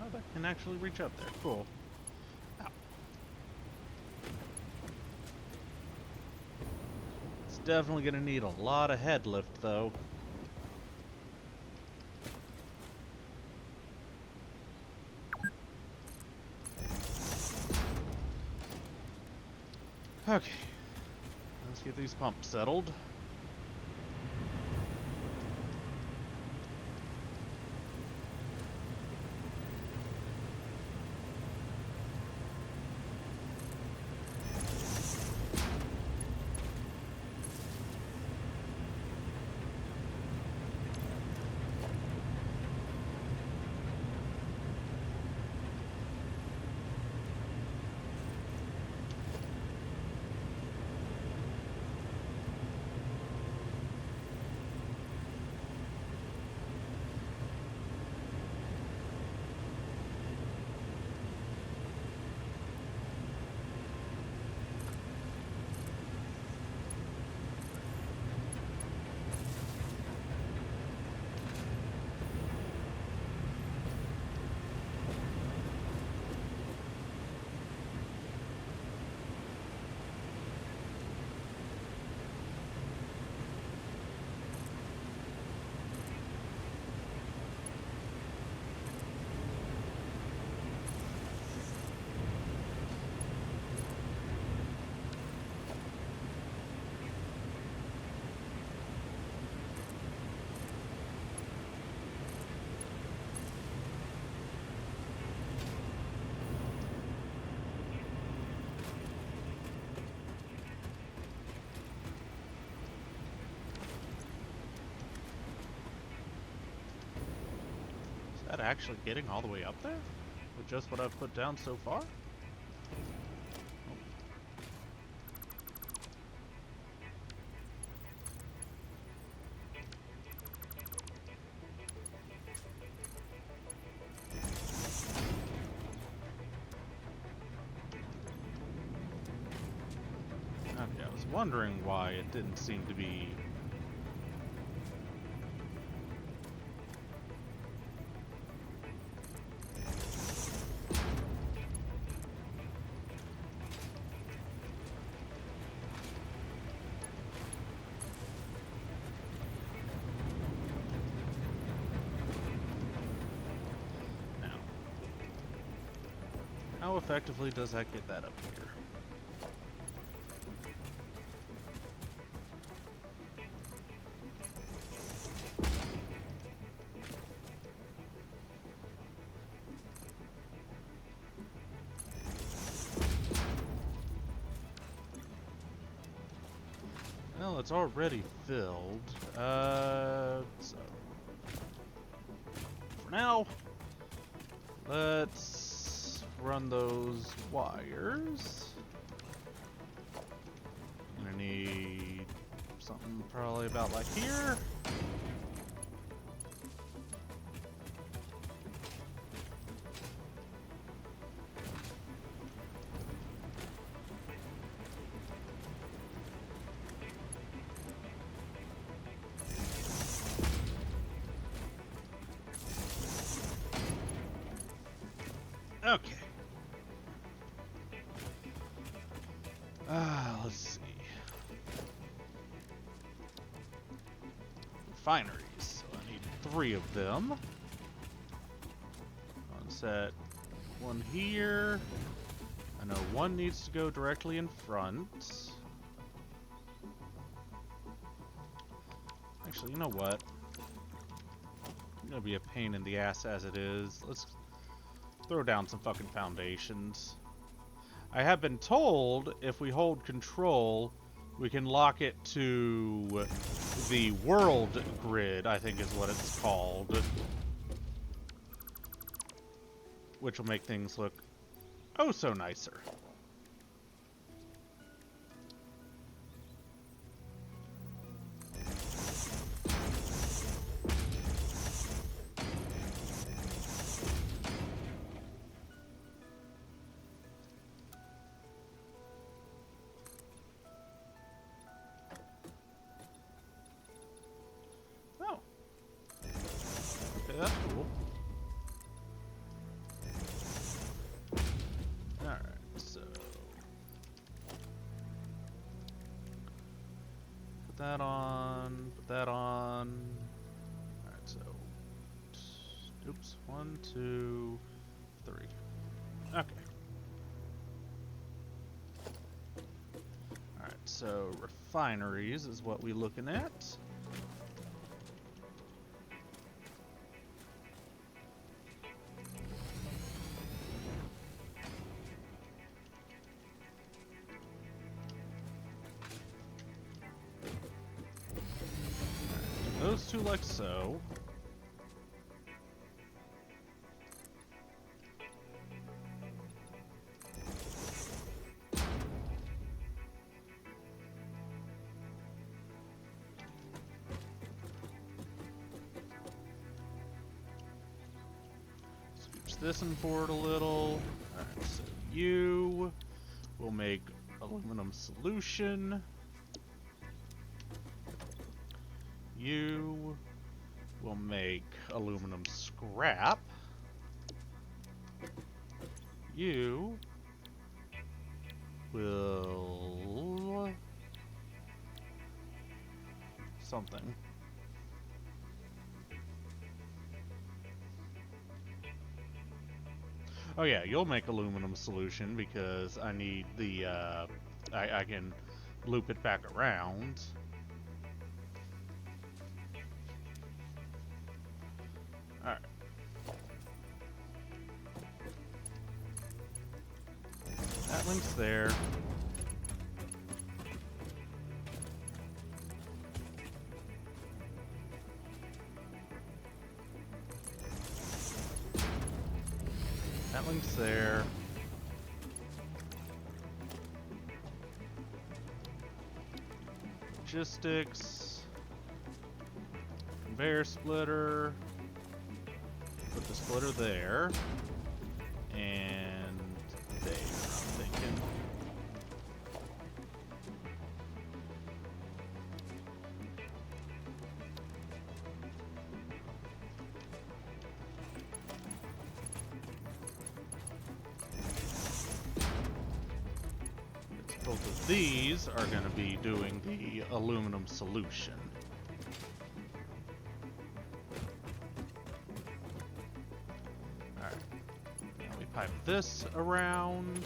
Oh, that can actually reach up there. Cool. Ow. It's definitely going to need a lot of head lift, though. Okay. Let's get these pumps settled. Is that actually getting all the way up there? With just what I've put down so far? wondering why it didn't seem to be... Now, how effectively does that get that up here? Well, it's already filled. So for now, let's run those wires. I'm gonna need something probably about like here. Okay. Let's see. Refineries. So I need 3 of them. One set. One here. I know one needs to go directly in front. Actually, you know what? It's gonna be a pain in the ass as it is. Let's throw down some fucking foundations. I have been told if we hold control, we can lock it to the world grid, I think is what it's called. Which will make things look oh so nicer. That's cool. Alright, so put that on, put that on. Alright, so oops, 1, 2, 3. Okay. Alright, so refineries is what we're looking at. Those 2 like so. Switch this in forward a little. Alright, so you will make aluminum solution. You will make aluminum scrap. You will something. Oh yeah, you'll make aluminum solution because I need the I can loop it back around. Alright. That link's there. That link's there. Logistics. Conveyor splitter. Put the splitter there. And there, I'm thinking. both of these are going to be doing the aluminum solution. Alright. Now we pipe this around.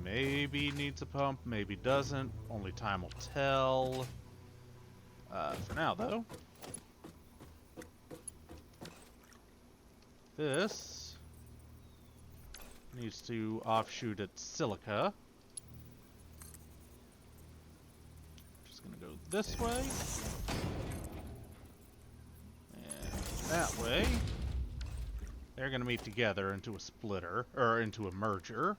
Maybe needs a pump, maybe doesn't. Only time will tell. For now, though. This needs to offshoot its silica. Just gonna go this way. And that way. They're gonna meet together into a splitter, or into a merger.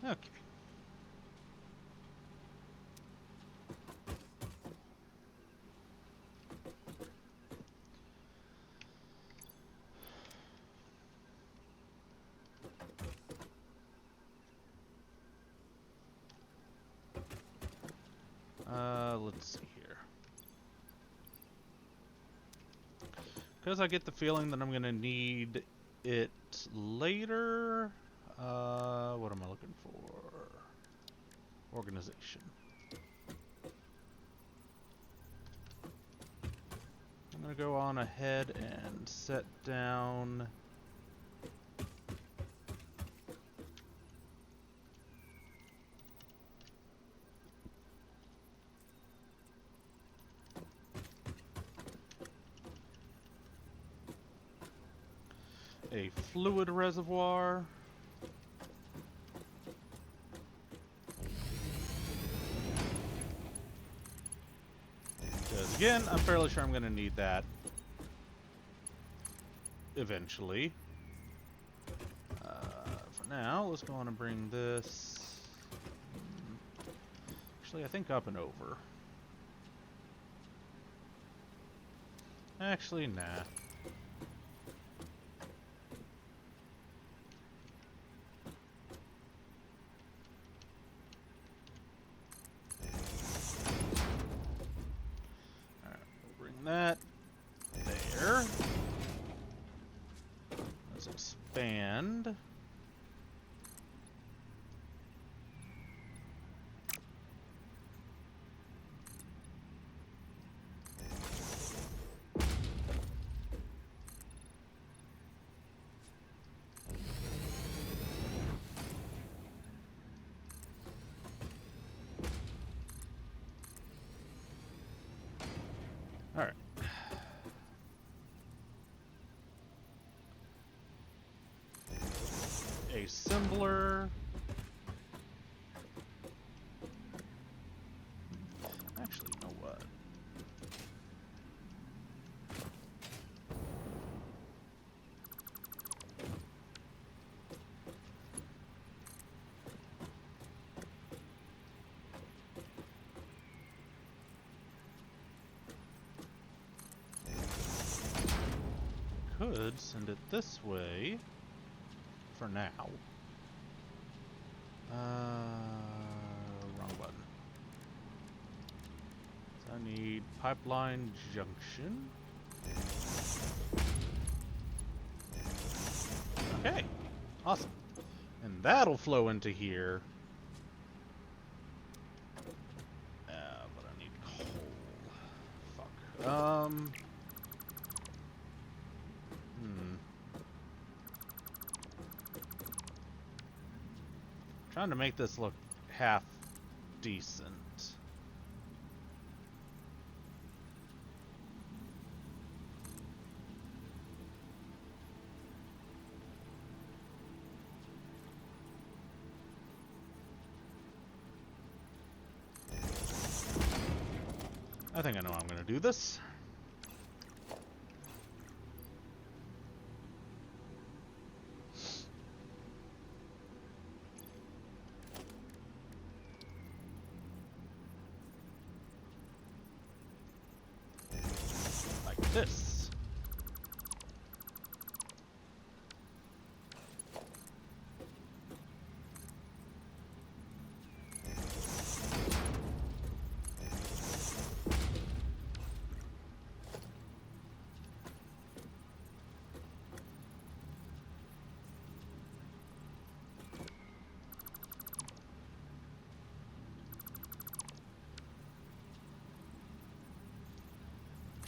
Okay. Let's see here. Because I get the feeling that I'm going to need it later. What am I looking for? Organization. I'm going to go on ahead and set down a fluid reservoir. Because again, I'm fairly sure I'm going to need that eventually. For now, let's go on and bring this. Actually, I think up and over. Actually, nah. That there. Let's expand. All right. Assembler. Actually, you know what? Could send it this way for now. Wrong button. So I need pipeline junction. Okay, awesome. And that'll flow into here. But I need coal. Fuck. Trying to make this look half decent. think I know how I'm going to do this. Like this.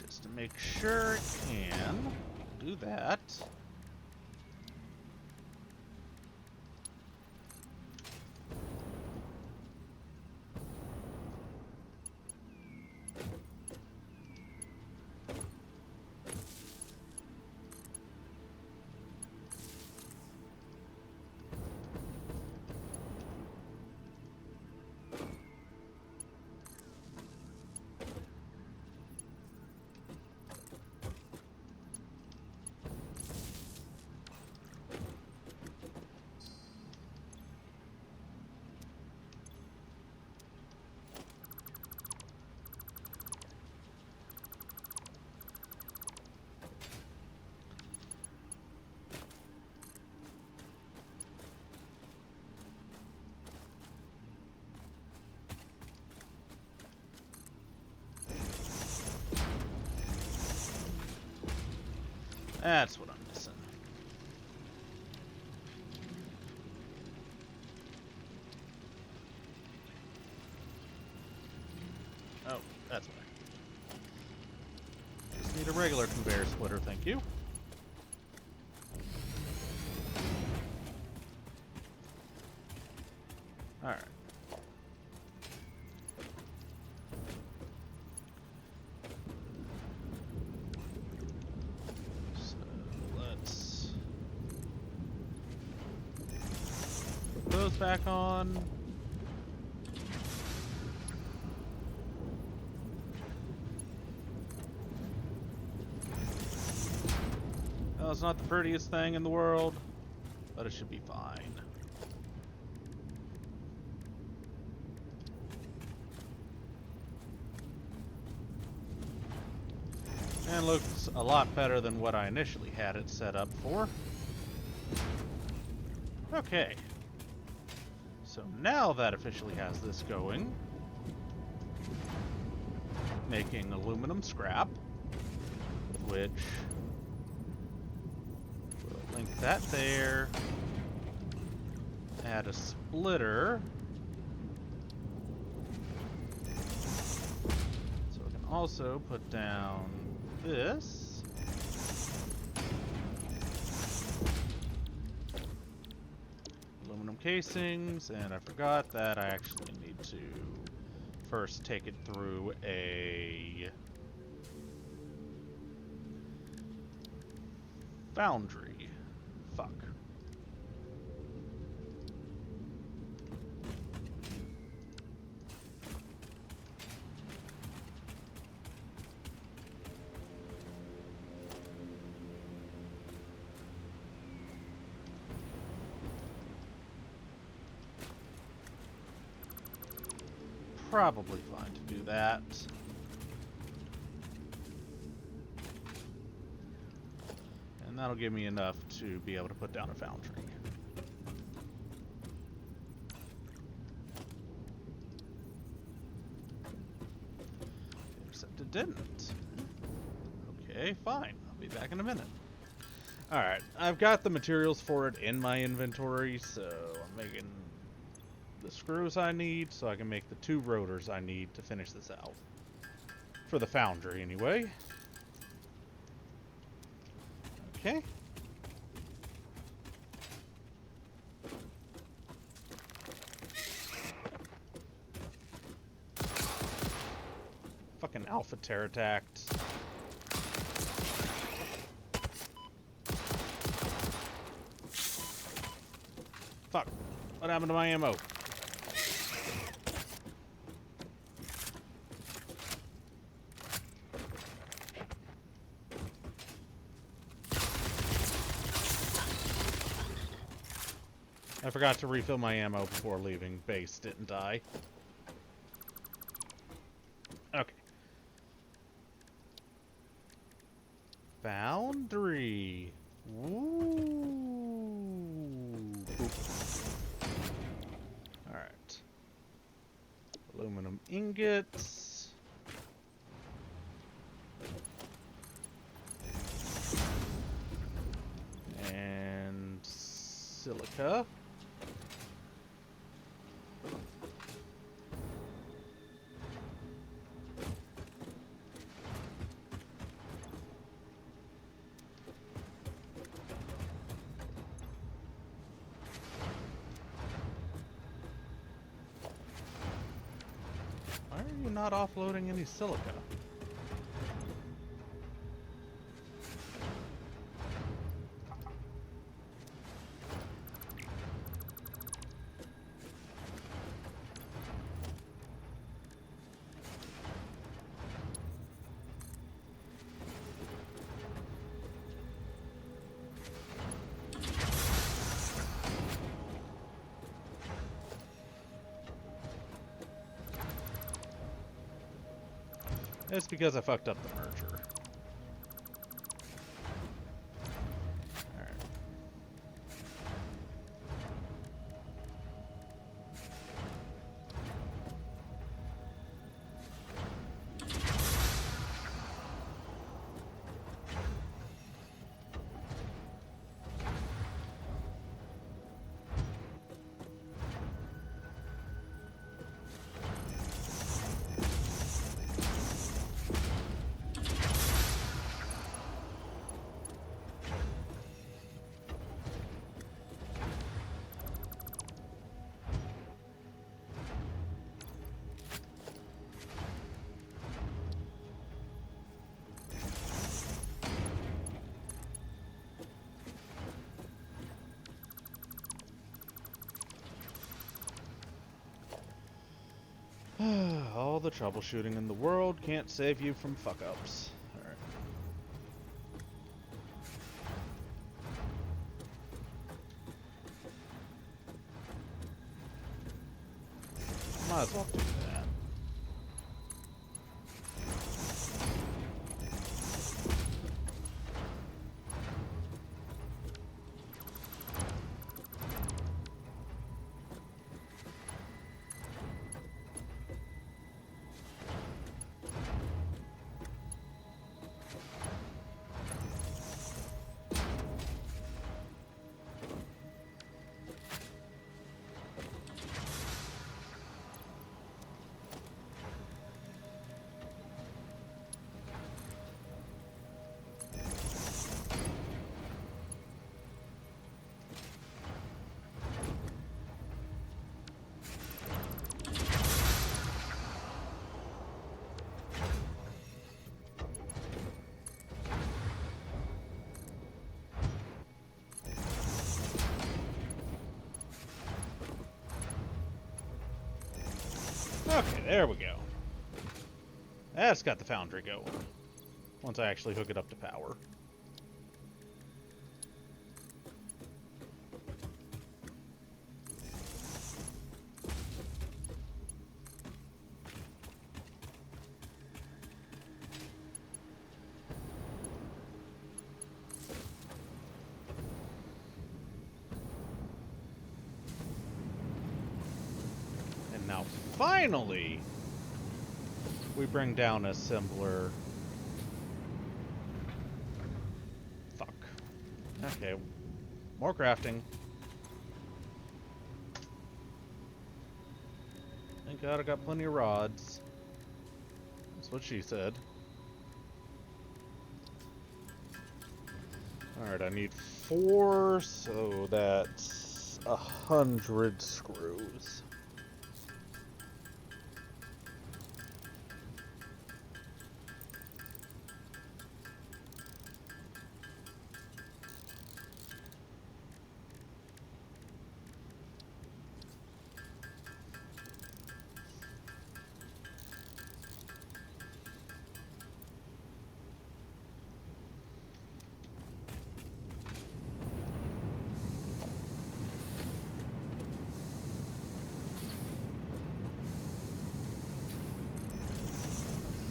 Just to make sure it can do that. That's what I'm missing. Oh, that's why. Just need a regular conveyor splitter, thank you. Alright. So let's put those back on. Well, it's not the prettiest thing in the world, but it should be fine. And looks a lot better than what I initially had it set up for. Okay. So now that officially has this going, making aluminum scrap, which will link that there, add a splitter, so we can also put down this. Aluminum casings, and I forgot that I actually need to first take it through a foundry. Fuck. Probably fine to do that. And that'll give me enough to be able to put down a foundry. Except it didn't. Okay, fine. I'll be back in a minute. Alright, I've got the materials for it in my inventory, so I'm making the screws I need so I can make the 2 rotors I need to finish this out. For the foundry, anyway. Okay. Fucking alpha pterodactyls. Fuck. What happened to my ammo? I forgot to refill my ammo before leaving. Base didn't die. Okay. Foundry. Woo. Alright. Aluminum ingots. And silica. Why are you not offloading any silica? It's because I fucked up the merger. Alright. All the troubleshooting in the world can't save you from fuck-ups. Alright. Might as well do that. Okay, there we go. That's got the foundry going. Once I actually hook it up to power. And now finally, we bring down assembler. Fuck. Okay. More crafting. Thank God I got plenty of rods. That's what she said. Alright, I need 4, so that's 100 screws.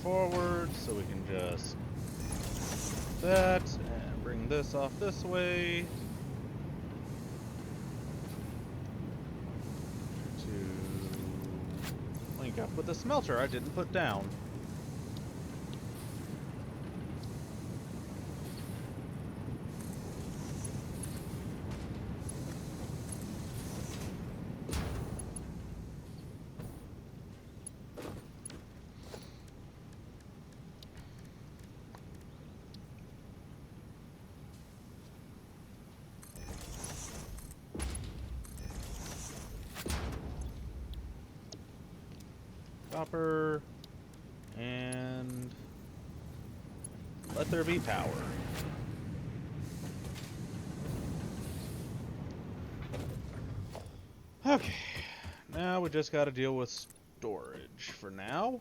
forward, so we can just that and bring this off this way to link up with the smelter I didn't put down. Copper, and let there be power. Okay, now we just got to deal with storage for now.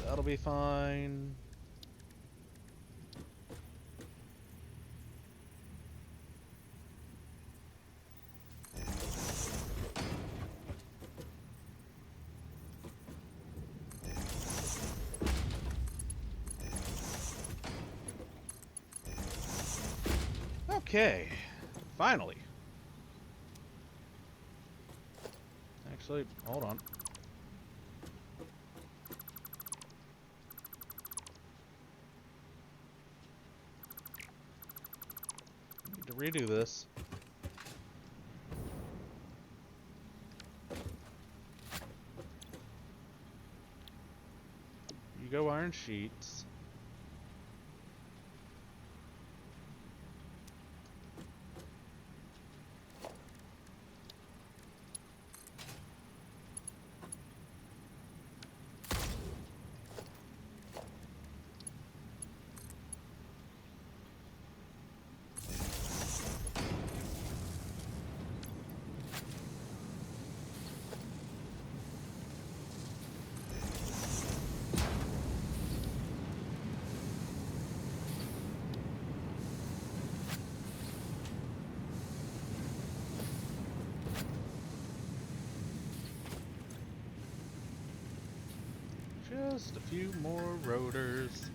That'll be fine. Okay, finally. Actually, hold on. Need to redo this. You go iron sheets. Just a few more rotors.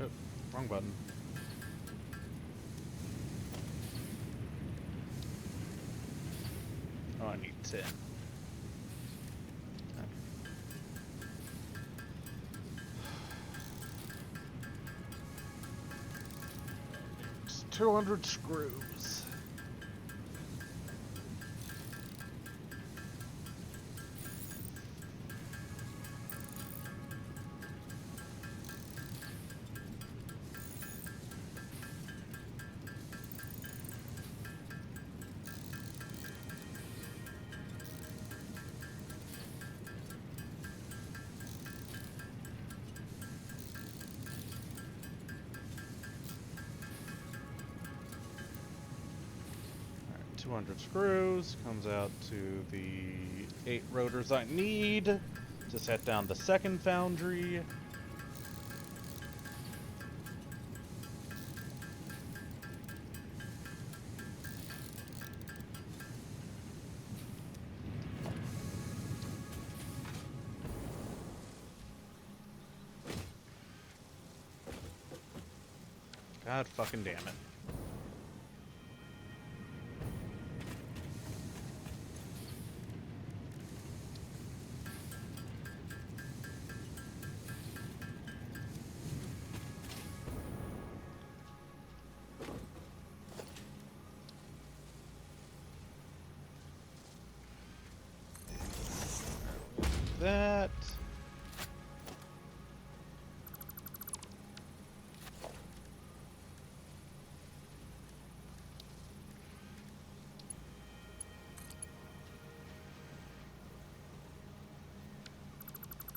Oh, wrong button. Oh, I need 10. It's 200 screws. Alright, 200 screws comes out to the 8 rotors I need to set down the second foundry. God fucking damn it. That.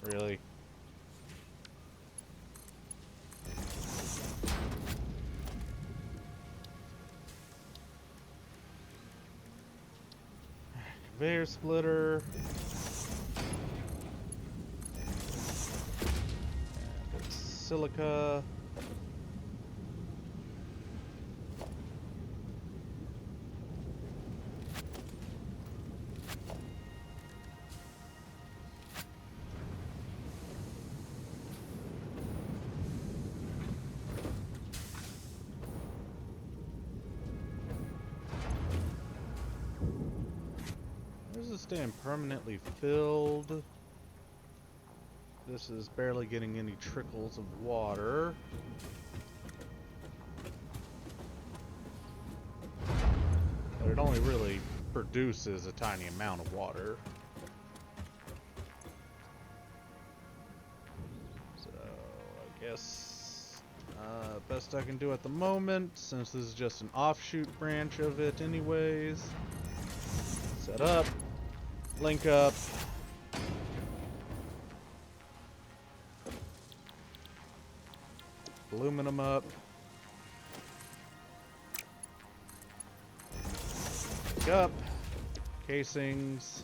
Really? conveyor splitter. And it's silica. This is staying permanently filled. This is barely getting any trickles of water. But it only really produces a tiny amount of water. So, I guess best I can do at the moment, since this is just an offshoot branch of it anyways. Set up, link up. Aluminum up. Link up. Casings.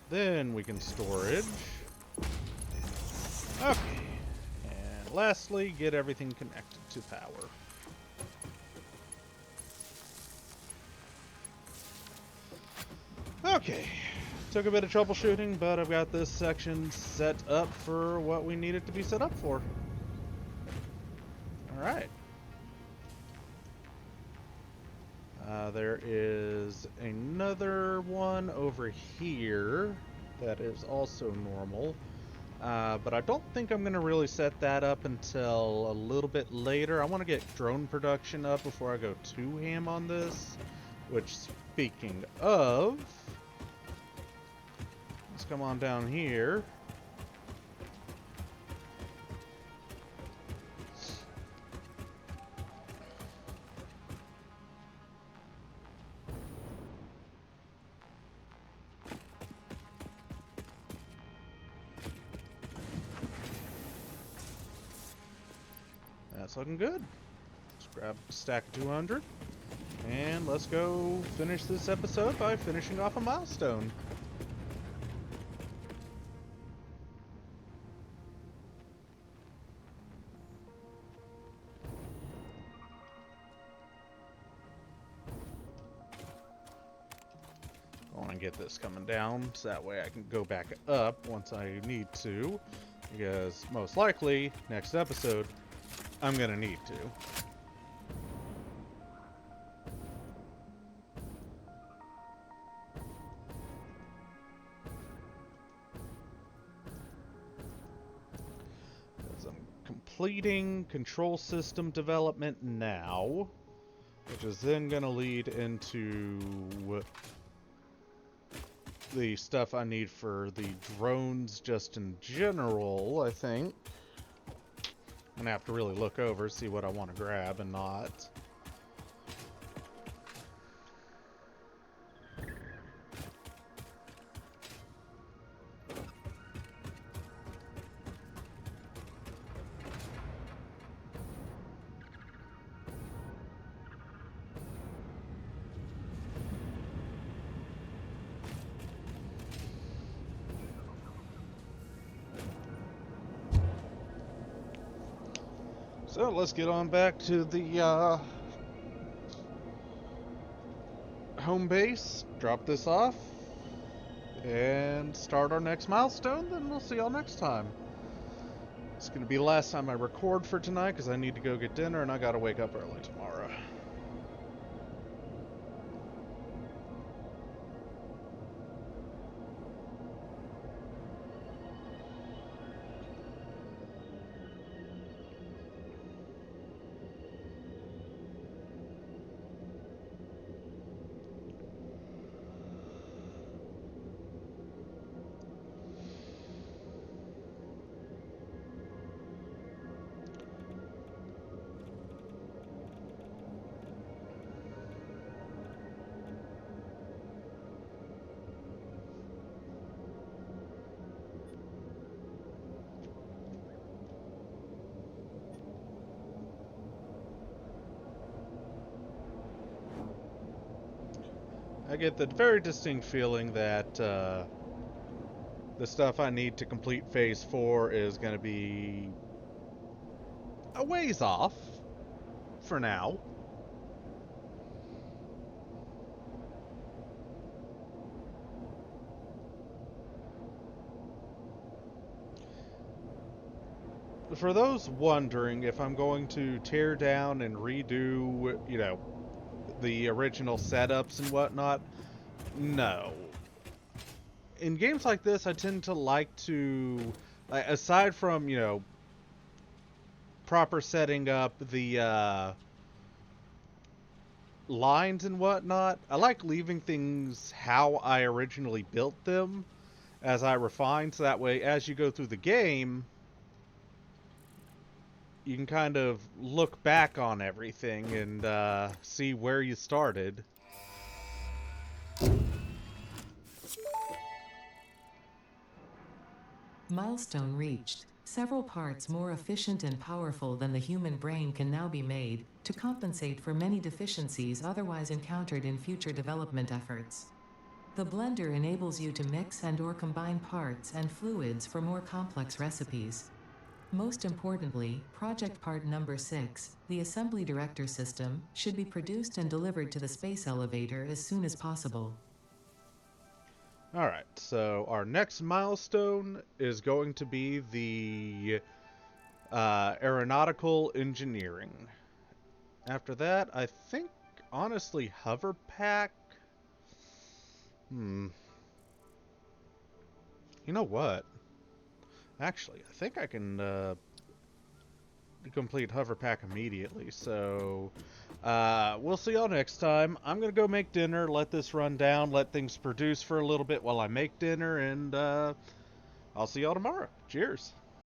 Then we can storage. Okay. And lastly, get everything connected to power. Okay. Took a bit of troubleshooting, but I've got this section set up for what we need it to be set up for. Alright. There is another one over here that is also normal. But I don't think I'm going to really set that up until a little bit later. I want to get drone production up before I go too ham on this. Which, speaking of, let's come on down here. That's looking good. Let's grab a stack of 200. And let's go finish this episode by finishing off a milestone. I want to get this coming down so that way I can go back up once I need to. Because most likely, next episode, I'm going to need to. As I'm completing control system development now, which is then going to lead into the stuff I need for the drones just in general, I think. I'm gonna have to really look over, see what I want to grab and not. So let's get on back to the home base, drop this off, and start our next milestone. Then we'll see y'all next time. It's going to be the last time I record for tonight because I need to go get dinner and I got to wake up early tomorrow. I get the very distinct feeling that the stuff I need to complete Phase 4 is going to be a ways off for now. For those wondering if I'm going to tear down and redo, the original setups and whatnot, no. In games like this, I tend to like to, aside from, proper setting up the lines and whatnot, I like leaving things how I originally built them as I refine, so that way as you go through the game, you can kind of look back on everything and see where you started. Milestone reached. Several parts more efficient and powerful than the human brain can now be made, to compensate for many deficiencies otherwise encountered in future development efforts. The blender enables you to mix and/or combine parts and fluids for more complex recipes. Most importantly, project part number 6, the assembly director system, should be produced and delivered to the space elevator as soon as possible. Alright, so our next milestone is going to be the aeronautical engineering. After that, I think, honestly, hover pack. You know what? Actually, I think I can complete hover pack immediately, so we'll see y'all next time. I'm gonna go make dinner, let this run down, let things produce for a little bit while I make dinner, and I'll see y'all tomorrow. Cheers.